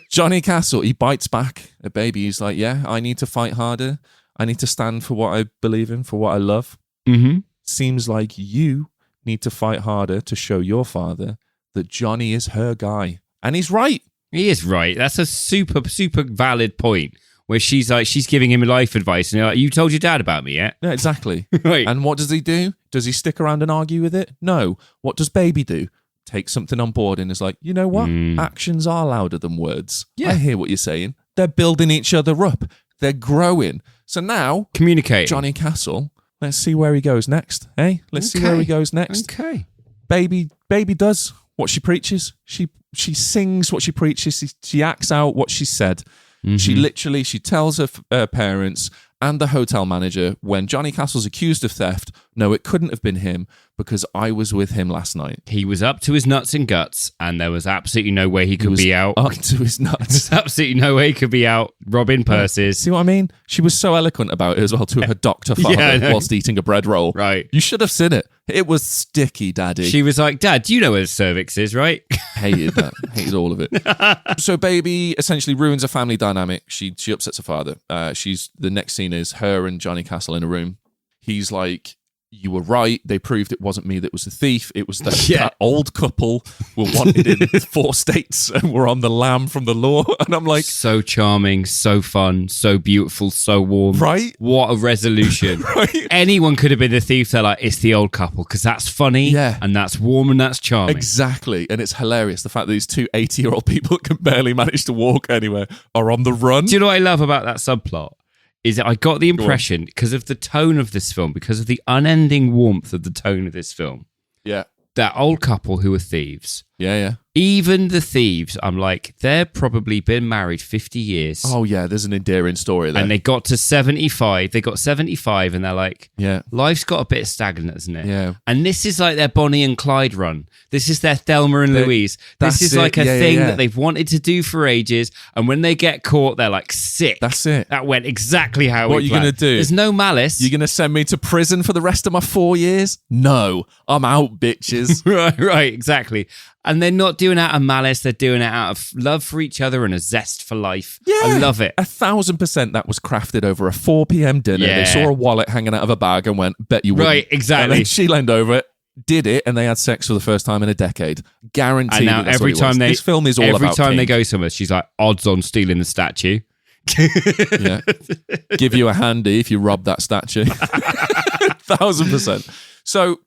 Johnny Castle, he bites back at Baby. He's like, yeah, I need to fight harder. I need to stand for what I believe in, for what I love. Mm-hmm. Seems like you need to fight harder to show your father that Johnny is her guy. And he's right. He is right. That's a super, super valid point where she's giving him life advice. And you're like, you told your dad about me yet? Yeah, exactly. Right. And what does he do? Does he stick around and argue with it? No. What does Baby do? Take something on board and is like, you know what? Actions are louder than words. Yeah. I hear what you're saying. They're building each other up. They're growing. So now, communicate. Johnny Castle, let's see where he goes next. Hey, let's see where he goes next. Okay. Baby does what she preaches. She sings what she preaches. She acts out what she said. Mm-hmm. She tells her parents and the hotel manager when Johnny Castle's accused of theft, no, it couldn't have been him because I was with him last night. He was up to his nuts and guts and there was absolutely no way he could be out. Up to his nuts. There's absolutely no way he could be out robbing purses. See what I mean? She was so eloquent about it as well to her doctor father whilst eating a bread roll. Right. You should have seen it. It was sticky, Daddy. She was like, Dad, you know where the cervix is, right? Hated that. Hated all of it. So Baby essentially ruins a family dynamic. She upsets her father. The next scene is her and Johnny Castle in a room. He's like, you were right. They proved it wasn't me that was the thief. It was that old couple were wanted in 4 states and were on the lam from the law. And I'm like... So charming, so fun, so beautiful, so warm. Right? What a resolution. Right? Anyone could have been the thief. They're like, it's the old couple because that's funny and that's warm and that's charming. Exactly. And it's hilarious. The fact that these 2 80-year-old people can barely manage to walk anywhere are on the run. Do you know what I love about that subplot? Is that I got the impression, because of the tone of this film, because of the unending warmth of the tone of this film, that old couple who are thieves, even the thieves, I'm like, they've probably been married 50 years. Oh, yeah, there's an endearing story there. And they got to 75. They got 75 and they're like, life's got a bit stagnant, isn't it? Yeah. And this is like their Bonnie and Clyde run. This is their Thelma and Louise. This is like a thing that they've wanted to do for ages. And when they get caught, they're like, sick. That's it. That went exactly how we planned. What are you going to do? There's no malice. You're going to send me to prison for the rest of my 4 years? No. I'm out, bitches. Right, exactly. And they're not doing it out of malice. They're doing it out of love for each other and a zest for life. Yeah. I love it. 1,000% that was crafted over a 4 p.m. dinner. Yeah. They saw a wallet hanging out of a bag and went, bet you wouldn't. Right, exactly. And then she leaned over it, did it, and they had sex for the first time in a decade. Guaranteed. And now every time this film is all about every time King. they go somewhere, she's like, odds on stealing the statue. Yeah. Give you a handy if you rob that statue. 1,000%. So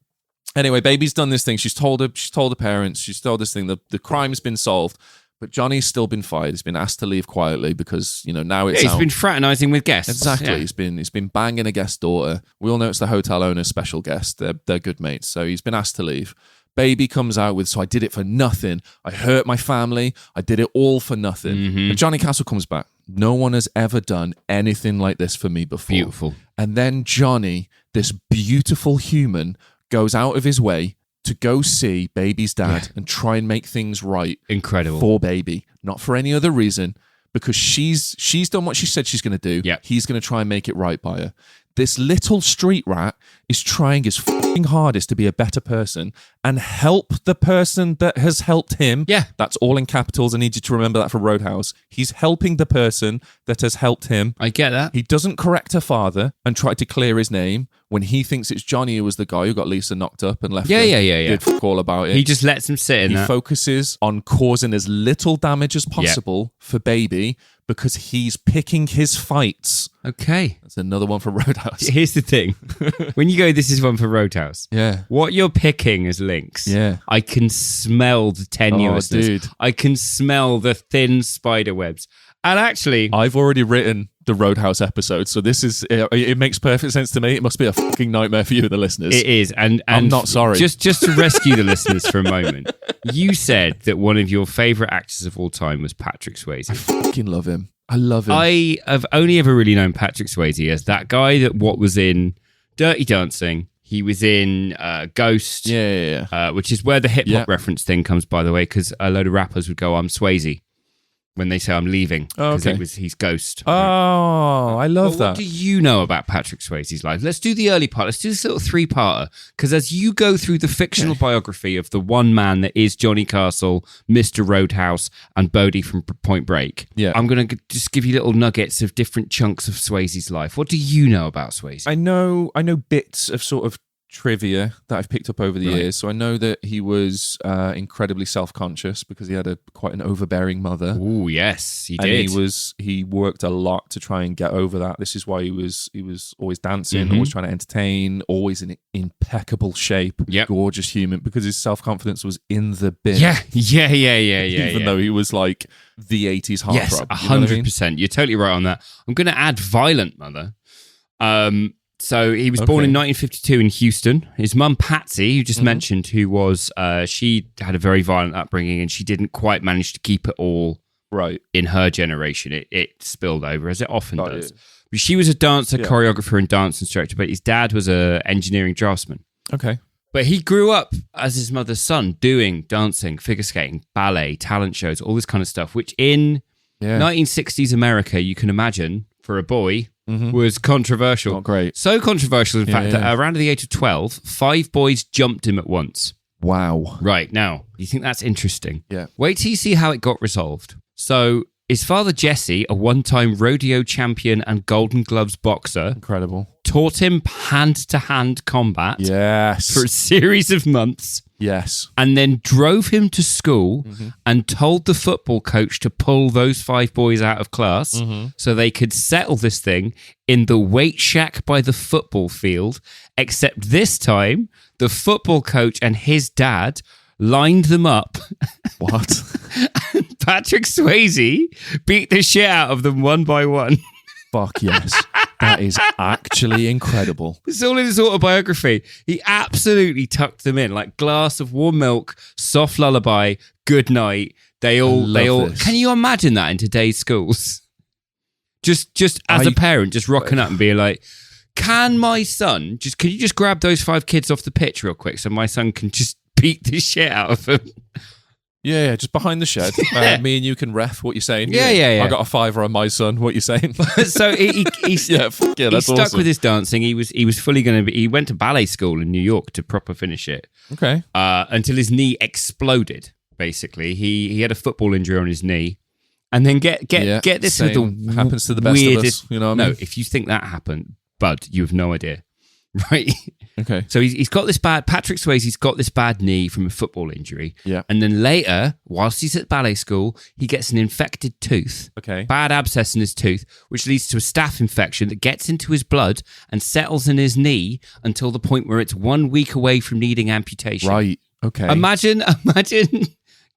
anyway, Baby's done this thing. She's told her parents. She's told this thing. The crime's been solved, but Johnny's still been fired. He's been asked to leave quietly because now it's he's out. been fraternizing with guests. Exactly. Yeah. He's been banging a guest daughter. We all know it's the hotel owner's special guest. They're good mates. So he's been asked to leave. Baby comes out with, so I did it for nothing. I hurt my family. I did it all for nothing. Mm-hmm. And Johnny Castle comes back. No one has ever done anything like this for me before. Beautiful. And then Johnny, this beautiful human, goes out of his way to go see Baby's dad and try and make things right. Incredible. For Baby. Not for any other reason. Because she's done what she said she's going to do. Yeah. He's going to try and make it right by her. This little street rat is trying his fucking hardest to be a better person and help the person that has helped him. Yeah. That's all in capitals. I need you to remember that for Roadhouse. He's helping the person that has helped him. I get that. He doesn't correct her father and try to clear his name when he thinks it's Johnny who was the guy who got Lisa knocked up and left her. Did fuck all about it. He just lets him sit in that. He focuses on causing as little damage as possible for Baby because he's picking his fights. Okay. That's another one for Roadhouse. Here's the thing. When you go, this is one for Roadhouse. Yeah. What you're picking as links. Yeah. I can smell the tenuousness. Oh, dude. I can smell the thin spider webs. And actually, I've already written the Roadhouse episode, so this is it makes perfect sense to me. It must be a fucking nightmare for you, the listeners. It is, and I'm not sorry. Just to rescue the listeners for a moment, you said that one of your favorite actors of all time was Patrick Swayze. I fucking love him. I love him. I have only ever really known Patrick Swayze as that guy that was in Dirty Dancing. He was in Ghost, which is where the hip hop reference thing comes, by the way, because a load of rappers would go, "I'm Swayze." when they say I'm leaving. Because he's Ghost. Oh, I love that. What do you know about Patrick Swayze's life? Let's do the early part. Let's do this little 3-parter. Because as you go through the fictional biography of the one man that is Johnny Castle, Mr. Roadhouse, and Bodie from Point Break, I'm going to just give you little nuggets of different chunks of Swayze's life. What do you know about Swayze? I know bits of sort of trivia that I've picked up over the years. So I know that he was incredibly self-conscious because he had quite an overbearing mother. Oh, yes, he did. And he worked a lot to try and get over that. This is why he was always dancing, always trying to entertain, always in impeccable shape, gorgeous human, because his self-confidence was in the bin. Yeah. Even though he was like the 80s heartthrob. Yes, 100%. You're totally right on that. I'm going to add violent mother. So he was born in 1952 in Houston. His mum, Patsy, who just mentioned, who was, she had a very violent upbringing and she didn't quite manage to keep it all right in her generation. It spilled over, as it often does. But she was a dancer, choreographer, and dance instructor, but his dad was an engineering draftsman. Okay. But he grew up as his mother's son, doing dancing, figure skating, ballet, talent shows, all this kind of stuff, which in 1960s America, you can imagine, for a boy, was controversial. Not great. So controversial, in fact, that around the age of 12, 5 boys jumped him at once. Wow. Right, now, you think that's interesting? Yeah. Wait till you see how it got resolved. So, his father, Jesse, a one-time rodeo champion and Golden Gloves boxer, incredible, taught him hand-to-hand combat for a series of months. Yes. And then drove him to school and told the football coach to pull those 5 boys out of class so they could settle this thing in the weight shack by the football field. Except this time, the football coach and his dad lined them up. What? And Patrick Swayze beat the shit out of them one by one. Fuck yes. That is actually incredible. It's all in his autobiography. He absolutely tucked them in, like glass of warm milk, soft lullaby, good night. They all. This. Can you imagine that in today's schools? Just as a parent, just rocking up and being like, can you just grab those 5 kids off the pitch real quick so my son can just beat the shit out of them? Yeah, just behind the shed. Me and you can ref what you're saying. Yeah. I got a 5 on my son. What you're saying? So he that's stuck awesome. with his dancing. He was fully going to be. He went to ballet school in New York to proper finish it. Okay. Until his knee exploded. Basically, he had a football injury on his knee, and then get this same. with the happens to the best weirdest, of us. You know what I mean? No, if you think that happened, bud, you have no idea. Right. Okay. So he's got this bad. Patrick Swayze's got this bad knee from a football injury. Yeah. And then later, whilst he's at ballet school, he gets an infected tooth. Okay. Bad abscess in his tooth, which leads to a staph infection that gets into his blood and settles in his knee until the point where it's 1 week away from needing amputation. Right. Okay. Imagine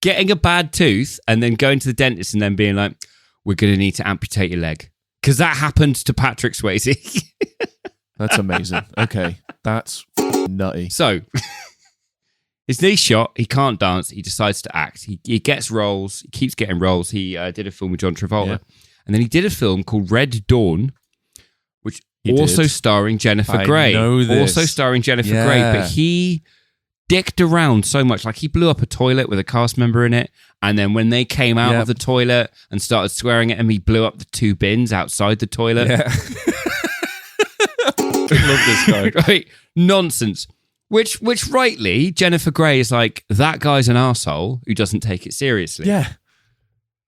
getting a bad tooth and then going to the dentist and then being like, "We're going to need to amputate your leg," because that happened to Patrick Swayze. That's amazing. Okay. That's nutty. So, his knee's shot. He can't dance. He decides to act. He gets roles. He keeps getting roles. He did a film with John Travolta. And then he did a film called Red Dawn, which starring Jennifer Grey. Also starring Jennifer Grey. But he dicked around so much. Like, he blew up a toilet with a cast member in it. And then when they came out of the toilet and started swearing at him, he blew up the 2 bins outside the toilet. Yeah. I love this guy. Right? Nonsense. Which rightly, Jennifer Grey is like, that guy's an arsehole who doesn't take it seriously. Yeah.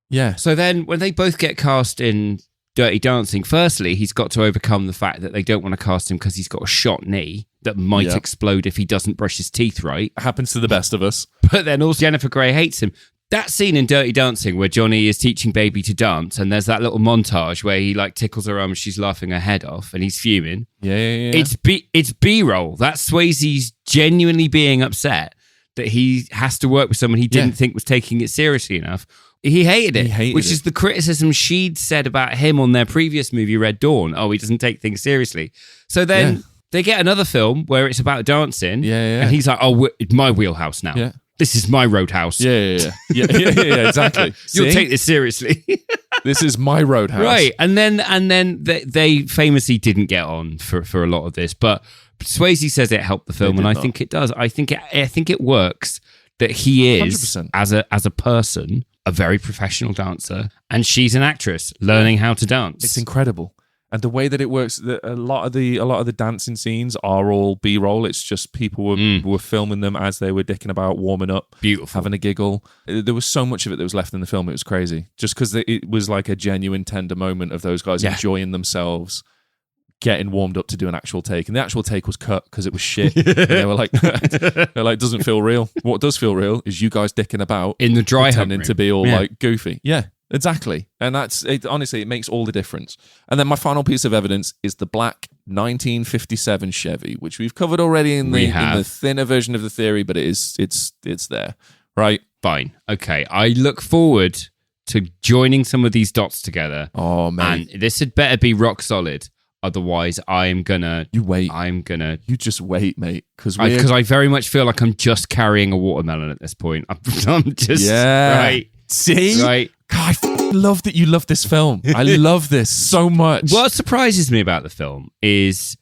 Yeah. So then when they both get cast in Dirty Dancing, firstly, he's got to overcome the fact that they don't want to cast him because he's got a shot knee that might explode if he doesn't brush his teeth right. Happens to the best of us. But then also Jennifer Grey hates him. That scene in Dirty Dancing where Johnny is teaching Baby to dance and there's that little montage where he like tickles her arm and she's laughing her head off and he's fuming. Yeah. It's B-roll. That's Swayze's genuinely being upset that he has to work with someone he didn't think was taking it seriously enough. He hated it, which is the criticism she'd said about him on their previous movie, Red Dawn. Oh, he doesn't take things seriously. So then they get another film where it's about dancing and he's like, oh, it's my wheelhouse now. Yeah. This is my roadhouse. Yeah, exactly. You'll take this seriously. This is my roadhouse. Right. And then they famously didn't get on for a lot of this, but Swayze says it helped the film, and I think it does. I think it works that he is 100%. as a person a very professional dancer, and she's an actress learning how to dance. It's incredible. And the way that it works, a lot of the dancing scenes are all B-roll. It's just people were filming them as they were dicking about, warming up, beautiful, having a giggle. There was so much of it that was left in the film. It was crazy, just because it was like a genuine, tender moment of those guys enjoying themselves, getting warmed up to do an actual take. And the actual take was cut because it was shit. And they were like, doesn't feel real. What does feel real is you guys dicking about in the dry pretending to be all like goofy. Yeah. Exactly. And that's it. Honestly, it makes all the difference. And then my final piece of evidence is the black 1957 Chevy, which we've covered already in the thinner version of the theory, but it's there, right? Fine. Okay. I look forward to joining some of these dots together. Oh, man. And this had better be rock solid. Otherwise, I'm gonna... You wait. You just wait, mate. Because I very much feel like I'm just carrying a watermelon at this point. I'm just... Yeah. Right. See? Right. God, I love that you love this film. I love this so much. What surprises me about the film is,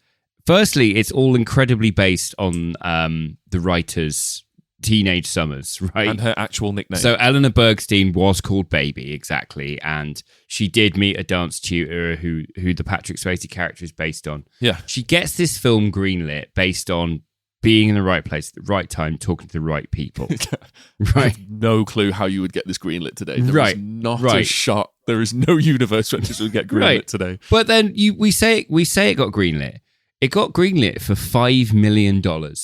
firstly, it's all incredibly based on the writer's teenage summers, right? And her actual nickname. So Eleanor Bergstein was called Baby, exactly. And she did meet a dance tutor who the Patrick Swayze character is based on. Yeah. She gets this film greenlit based on being in the right place at the right time, talking to the right people. Right. I have no clue how you would get this greenlit today. There is not a shot. There is no universe where this would get greenlit today. But then we say it got greenlit. It got greenlit for $5 million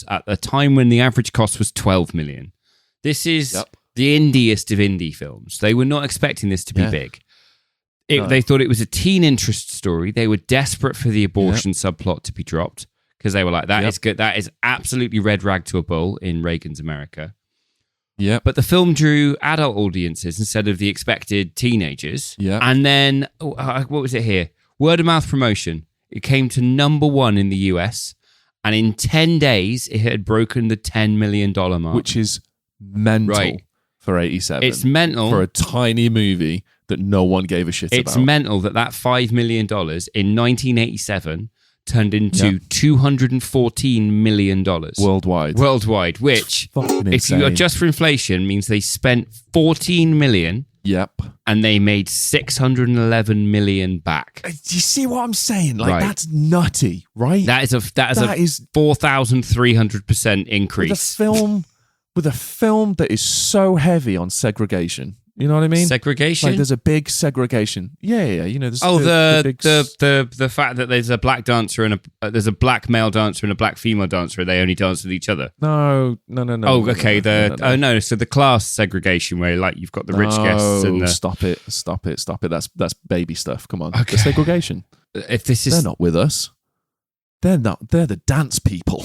at a time when the average cost was $12 million. This is the indiest of indie films. They were not expecting this to be big. They thought it was a teen interest story. They were desperate for the abortion subplot to be dropped. Because they were like, that is good. That is absolutely red rag to a bull in Reagan's America. Yeah. But the film drew adult audiences instead of the expected teenagers. Yeah. And then, what was it here? Word of mouth promotion. It came to number 1 in the US. And in 10 days, it had broken the $10 million mark. Which is mental for 87. It's mental. For a tiny movie that no one gave a shit about. It's mental that $5 million in 1987... turned into $214 million. Worldwide, which, if you adjust for inflation, means they spent $14 million. Yep. And they made $611 million back. Do you see what I'm saying? Like, that's nutty, right? That is a 4,300% increase. With a film that is so heavy on segregation. You know what I mean? Segregation? Like there's a big segregation. Yeah. You know, there's the fact that there's a black dancer and there's a black male dancer and a black female dancer, they only dance with each other. No. Oh, okay. No. So the class segregation where like you've got the rich guests and the... Stop it. That's baby stuff. Come on. Okay. The segregation. They're not with us. They're not. They're the dance people.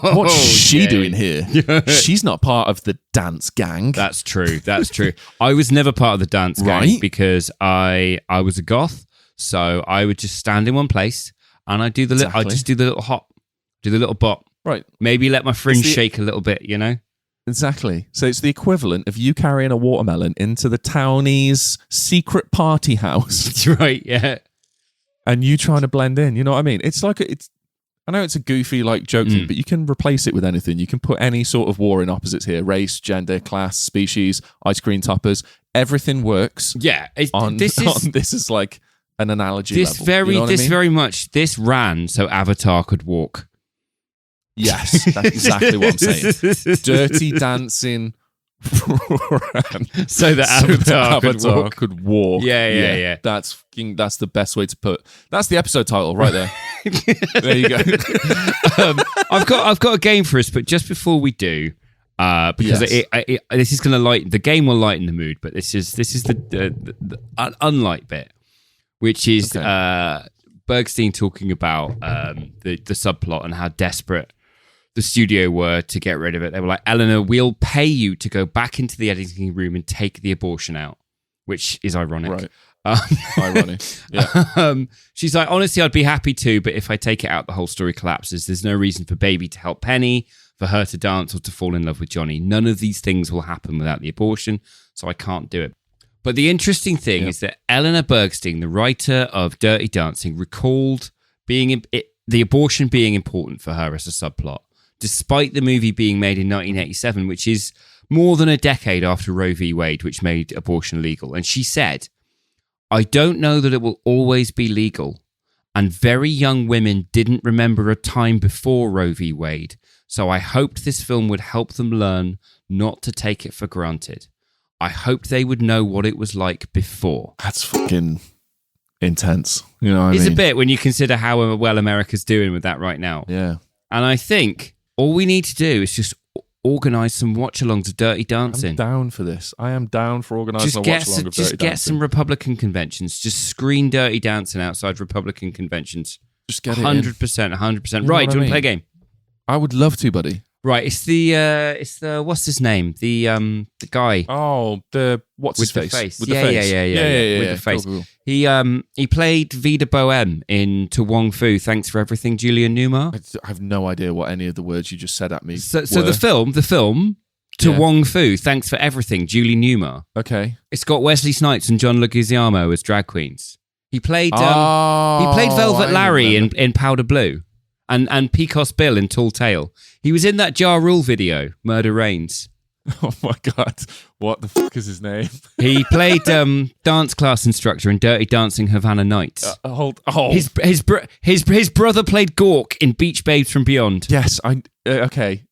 What's she doing here? She's not part of the dance gang. That's true. I was never part of the dance gang because I was a goth. So I would just stand in one place and I'd do the I'd just do the little hop, do the little bop. Right. Maybe let my fringe shake a little bit, you know? Exactly. So it's the equivalent of you carrying a watermelon into the townie's secret party house. Right, yeah. And you trying to blend in, you know what I mean? It's like I know it's a goofy like joke thing, but you can replace it with anything. You can put any sort of warring opposites here: race, gender, class, species, ice cream toppers. Everything works. Yeah, this is like an analogy. Very much this ran so Avatar could walk. Yes, that's exactly what I'm saying. Dirty dancing. So that Avatar could walk. Yeah. That's the best way to put. That's the episode title right there. There you go. I've got a game for us, but just before we do, because this is going to lighten the game will lighten the mood, but this is the unlight bit, which is Bergstein talking about the subplot and how desperate the studio were to get rid of it. They were like, Eleanor, we'll pay you to go back into the editing room and take the abortion out, which is ironic. Right. Ironic. Yeah. She's like, honestly, I'd be happy to, but if I take it out, the whole story collapses. There's no reason for Baby to help Penny, for her to dance, or to fall in love with Johnny. None of these things will happen without the abortion, so I can't do it. But the interesting thing is that Eleanor Bergstein, the writer of Dirty Dancing, recalled the abortion being important for her as a subplot, despite the movie being made in 1987, which is more than a decade after Roe v. Wade, which made abortion legal. And she said, "I don't know that it will always be legal. And very young women didn't remember a time before Roe v. Wade. So I hoped this film would help them learn not to take it for granted. I hoped they would know what it was like before." That's fucking intense. You know what I mean? It's a bit when you consider how well America's doing with that right now. Yeah. And I think all we need to do is just organise some watch-alongs of Dirty Dancing. I'm down for this. I am down for organising a watch-along of Dirty Dancing. Just get some Republican conventions. Just screen Dirty Dancing outside Republican conventions. Just get 100%, 100%. Right, do you want to play a game? I would love to, buddy. Right, it's the what's his name? The guy. Oh, what's his face? With the face. Yeah. With the face. Cool. He played Vida Bohème in To Wong Fu. Thanks for Everything, Julian Newmar. I have no idea what any of the words you just said at me. So the film To Wong Fu. Thanks for Everything, Julie Newmar. Okay. It's got Wesley Snipes and John Leguizamo as drag queens. He played Velvet Larry in Powder Blue. And Pecos Bill in Tall Tale. He was in that Ja Rule video, Murder Reigns. Oh my God. What the fuck is his name? He played dance class instructor in Dirty Dancing Havana Nights. His brother played Gork in Beach Babes from Beyond. Yes, okay.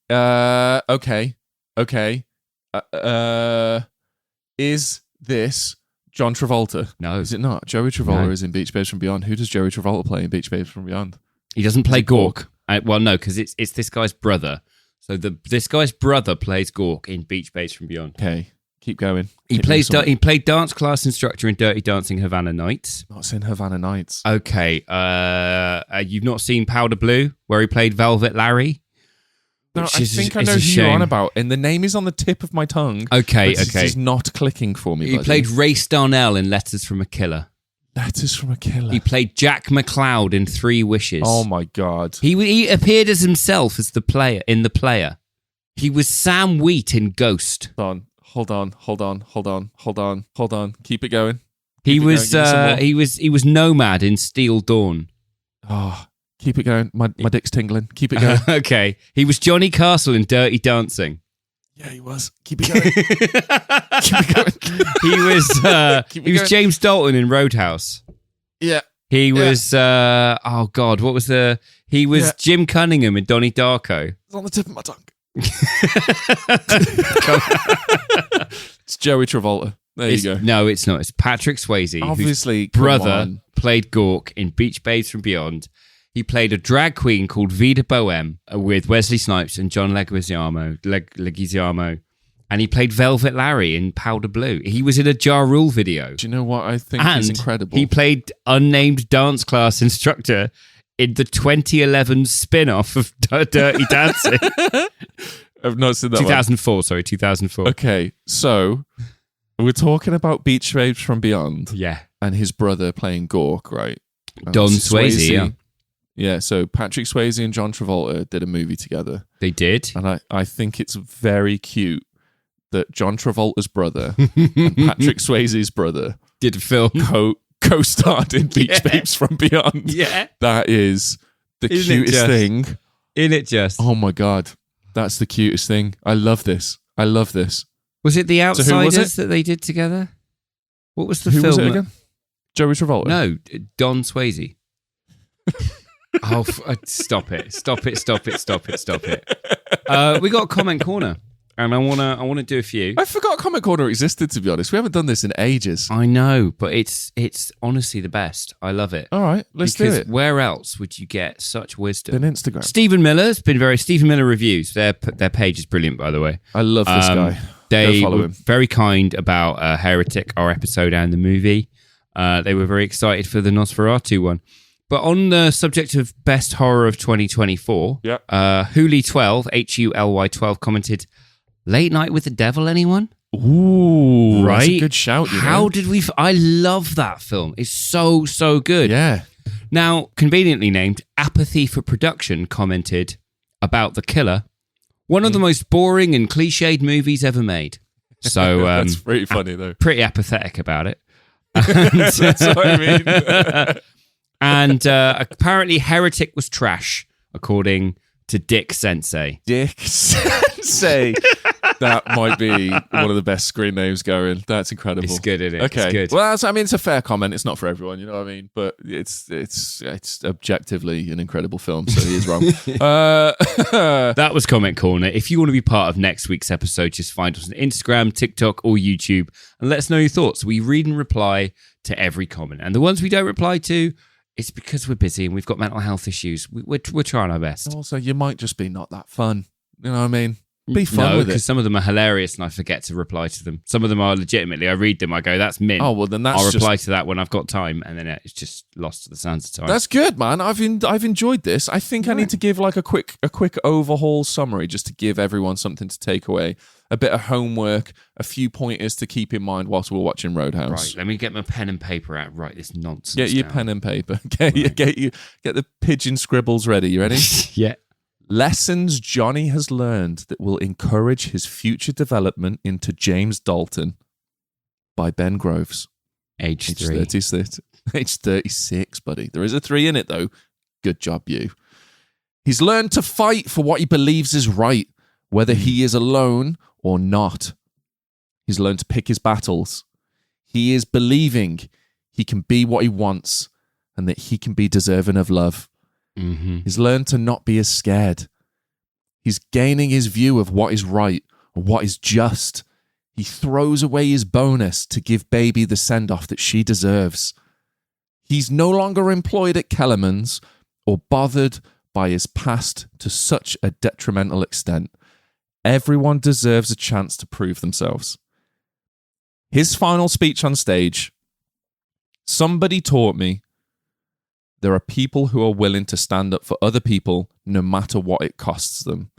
Is this John Travolta? No. Is it not? Joey Travolta is in Beach Babes from Beyond. Who does Joey Travolta play in Beach Babes from Beyond? He doesn't play Gork. Well, no, because it's this guy's brother. So this guy's brother plays Gork in Beach Babes from Beyond. Okay, keep going. He played dance class instructor in Dirty Dancing Havana Nights. Not seen Havana Nights. Okay, you've not seen Powder Blue, where he played Velvet Larry? No, I think I know who you're on about, and the name is on the tip of my tongue. Okay. This is not clicking for me. He played Race Darnell in Letters from a Killer. Letters from a Killer. He played Jack McCloud in Three Wishes. Oh my God. He appeared as himself as the player in The Player. He was Sam Wheat in Ghost. Hold on. Keep it going. He was Nomad in Steel Dawn. Oh, keep it going. My dick's tingling. Keep it going. Okay. He was Johnny Castle in Dirty Dancing. Yeah, he was. Keep it going. Keep it going. He was James Dalton in Roadhouse. Yeah. He was he was Jim Cunningham in Donnie Darko. It's on the tip of my tongue. It's Joey Travolta. There you go. No, it's not. It's Patrick Swayze. Obviously, whose brother played Gork in Beach Babes from Beyond. He played a drag queen called Vida Bohème with Wesley Snipes and John Leguizamo. And he played Velvet Larry in Powder Blue. He was in a Ja Rule video. Do you know what I think is incredible? He played unnamed dance class instructor in the 2011 spin-off of Dirty Dancing. I've not seen that 2004. Okay, so we're talking about Beach Babes from Beyond. Yeah. And his brother playing Gork, right? Don Swayze, yeah. Yeah, so Patrick Swayze and John Travolta did a movie together. They did. And I think it's very cute that John Travolta's brother and Patrick Swayze's brother did a film. Co-starred in Beach Babes from Beyond. Yeah. That is the cutest thing. Isn't it just? Oh my God. That's the cutest thing. I love this. Was it The Outsiders that they did together? What was the film? Who was it again? Joey Travolta? No, Don Swayze. Oh, stop it. We got a comment corner. And I wanna do a few. I forgot Comment Corner existed, to be honest. We haven't done this in ages. I know, but it's honestly the best. I love it. All right, let's do it. Because where else would you get such wisdom? Than Instagram. Stephen Miller Reviews. Their page is brilliant, by the way. I love this guy. They follow were him. very kind about Heretic, our episode, and the movie. They were very excited for the Nosferatu one. But on the subject of best horror of 2024, Huli12, HULY12 commented, "Late Night with the Devil, anyone?" Ooh, right? That's a good shout. How did we... I love that film. It's so, so good. Yeah. Now, conveniently named Apathy for Production commented about The Killer, one of the most boring and cliched movies ever made. So that's pretty funny, though. Pretty apathetic about it. That's what I mean. And apparently Heretic was trash, according to Dick Sensei. Dick Sensei. That might be one of the best screen names going. That's incredible. It's good, isn't it? Okay. It's good. Well, it's a fair comment. It's not for everyone, you know what I mean? But it's objectively an incredible film, so he is wrong. That was Comment Corner. If you want to be part of next week's episode, just find us on Instagram, TikTok, or YouTube and let us know your thoughts. We read and reply to every comment. And the ones we don't reply to, it's because we're busy and we've got mental health issues. We're trying our best. Also, you might just be not that fun. You know what I mean? Be fun with it. Because some of them are hilarious and I forget to reply to them. Some of them are legitimately, I read them, I go, that's mint. Oh, well, then I'll reply to that when I've got time, and then it's just lost to the sands of time. That's good, man. I've enjoyed this. I think I need to give like a quick overhaul summary just to give everyone something to take away. A bit of homework, a few pointers to keep in mind whilst we're watching Roadhouse. Right, let me get my pen and paper out. Write this nonsense Get your down. pen and paper. Get the pigeon scribbles ready. You ready? Yeah. Lessons Johnny has learned that will encourage his future development into James Dalton by Ben Groves. Age 36. Age 36, buddy. There is a 3 in it, though. Good job, you. He's learned to fight for what he believes is right, whether he is alone or not. He's learned to pick his battles. He is believing he can be what he wants and that he can be deserving of love. Mm-hmm. He's learned to not be as scared. He's gaining his view of what is right or what is just. He throws away his bonus to give baby the send-off that she deserves. He's no longer employed at Kellerman's or bothered by his past to such a detrimental extent. Everyone deserves a chance to prove themselves. His final speech on stage. Somebody taught me there are people who are willing to stand up for other people no matter what it costs them.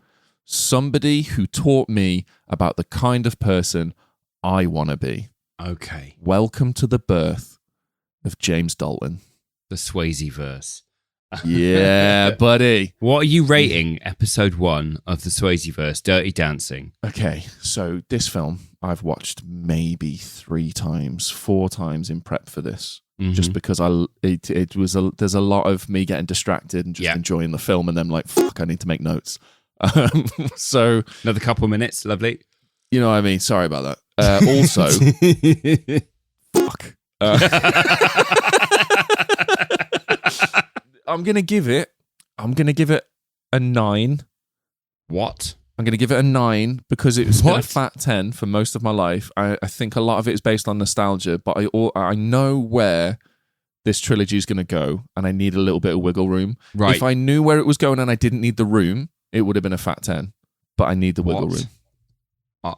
Somebody who taught me about the kind of person I want to be. Okay. Welcome to the birth of James Dalton. The Swayze verse. Yeah, buddy. What are you rating episode 1 of the Swayze verse, Dirty Dancing? Okay, so this film I've watched maybe 4 times in prep for this. Just because there's a lot of me getting distracted and just enjoying the film, and then like, fuck, I need to make notes. So another couple of minutes, lovely. You know what I mean? Sorry about that. Also, fuck. I'm gonna give it a 9. What? I'm going to give it a 9 because it was been a fat 10 for most of my life. I think a lot of it is based on nostalgia, but I know where this trilogy is going to go, and I need a little bit of wiggle room. Right. If I knew where it was going and I didn't need the room, it would have been a fat 10, but I need the wiggle room.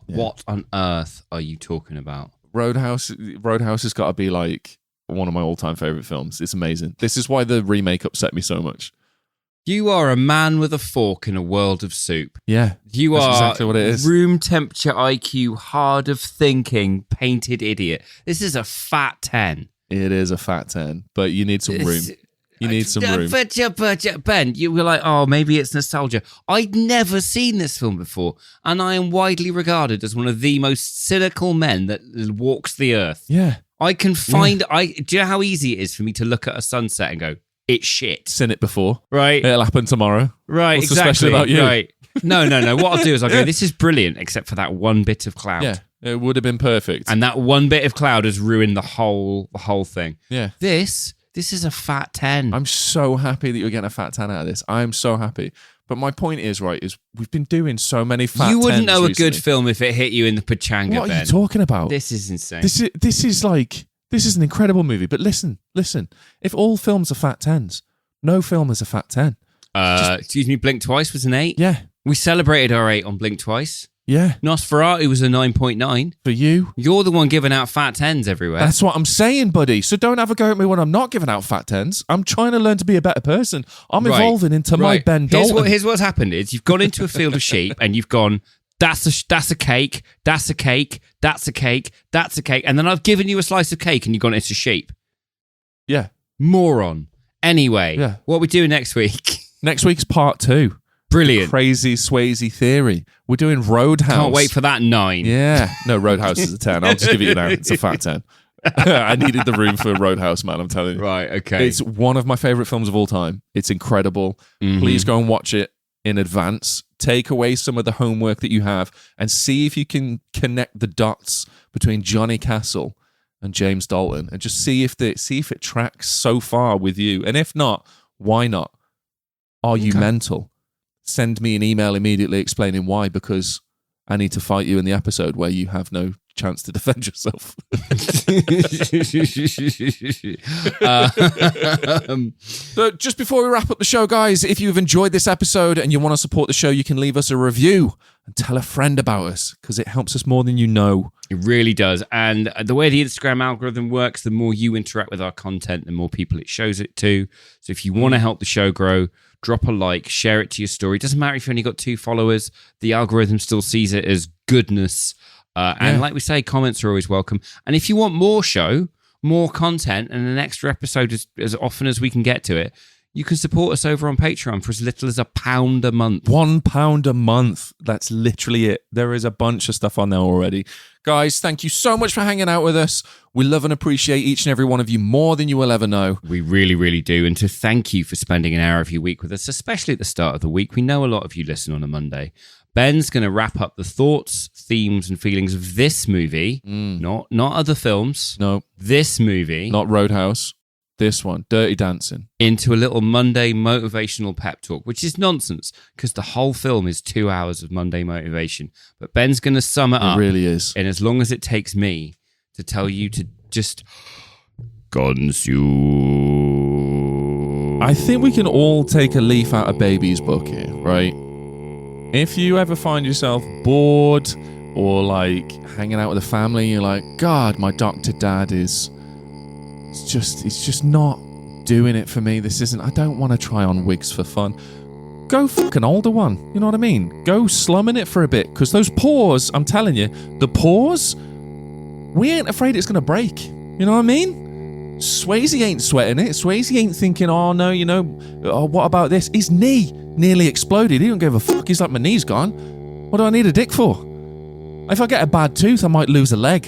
What on earth are you talking about? Roadhouse has got to be like one of my all-time favorite films. It's amazing. This is why the remake upset me so much. You are a man with a fork in a world of soup. Yeah. You are exactly what it is. Room temperature IQ, hard of thinking, painted idiot. This is a fat 10. It is a fat 10, but you need some room. You need some room. Ben, you were like, oh, maybe it's nostalgia. I'd never seen this film before, and I am widely regarded as one of the most cynical men that walks the earth. Yeah. I can find... do you know how easy it is for me to look at a sunset and go, it's shit. Seen it before. Right. It'll happen tomorrow. Right, What's exactly. so special about you? Right. No. What I'll do is I'll go, this is brilliant, except for that one bit of cloud. Yeah, it would have been perfect. And that one bit of cloud has ruined the whole thing. Yeah. This is a fat 10. I'm so happy that you're getting a fat 10 out of this. I'm so happy. But my point is, we've been doing so many fat 10s You wouldn't know recently. a good film if it hit you in the pachanga, What are Ben. you talking about? This is insane. This is an incredible movie. But listen. If all films are fat 10s, no film is a fat 10. Excuse me, Blink Twice was an 8. Yeah. We celebrated our 8 on Blink Twice. Yeah. Nosferatu was a 9.9. For you. You're the one giving out fat 10s everywhere. That's what I'm saying, buddy. So don't have a go at me when I'm not giving out fat 10s. I'm trying to learn to be a better person. I'm evolving into my Ben Dalton. Here's what's happened is you've gone into a field of sheep and you've gone, that's a cake, that's a cake, that's a cake, that's a cake. And then I've given you a slice of cake and you've gone, it's a sheep. Yeah. Moron. Anyway, what are we doing next week? Next week's part 2. Brilliant. Crazy Swayze theory. We're doing Roadhouse. Can't wait for that 9. Yeah. No, Roadhouse is a 10. I'll just give it now. It's a fat 10. I needed the room for Roadhouse, man. I'm telling you. Right, okay. It's one of my favorite films of all time. It's incredible. Mm-hmm. Please go and watch it. in advance. Take away some of the homework that you have and see if you can connect the dots between Johnny Castle and James Dalton, and just see if it tracks so far with you. And if not, why not? Are you mental? Send me an email immediately explaining why, because I need to fight you in the episode where you have no chance to defend yourself. But just before we wrap up the show, guys, if you've enjoyed this episode and you want to support the show, you can leave us a review and tell a friend about us, because it helps us more than you know. It really does. And the way the Instagram algorithm works, the more you interact with our content, the more people it shows it to. So if you want to help the show grow, drop a like, share it to your story. It doesn't matter if you've only got 2 followers. The algorithm still sees it as goodness. And like we say, comments are always welcome. And if you want more show, more content, and an extra episode as often as we can get to it, you can support us over on Patreon for as little as £1 a month. £1 a month. That's literally it. There is a bunch of stuff on there already. Guys, thank you so much for hanging out with us. We love and appreciate each and every one of you more than you will ever know. We really, really do. And to thank you for spending an hour of your week with us, especially at the start of the week. We know a lot of you listen on a Monday. Ben's going to wrap up the thoughts, themes, and feelings of this movie. Not other films. No. This movie. Not Roadhouse. This one, Dirty Dancing. Into a little Monday motivational pep talk, which is nonsense because the whole film is 2 hours of Monday motivation. But Ben's going to sum it up. It really is. And as long as it takes me to tell you to just consume. I think we can all take a leaf out of Baby's book here, right? If you ever find yourself bored or like hanging out with a family, you're like, God, my doctor dad is... It's just not doing it for me. I don't want to try on wigs for fun. Go fuck an older one. You know what I mean? Go slum in it for a bit. Because those pores, I'm telling you, the pores, we ain't afraid it's going to break. You know what I mean? Swayze ain't sweating it. Swayze ain't thinking, oh no, what about this? His knee nearly exploded. He don't give a fuck. He's like, my knee's gone. What do I need a dick for? If I get a bad tooth, I might lose a leg.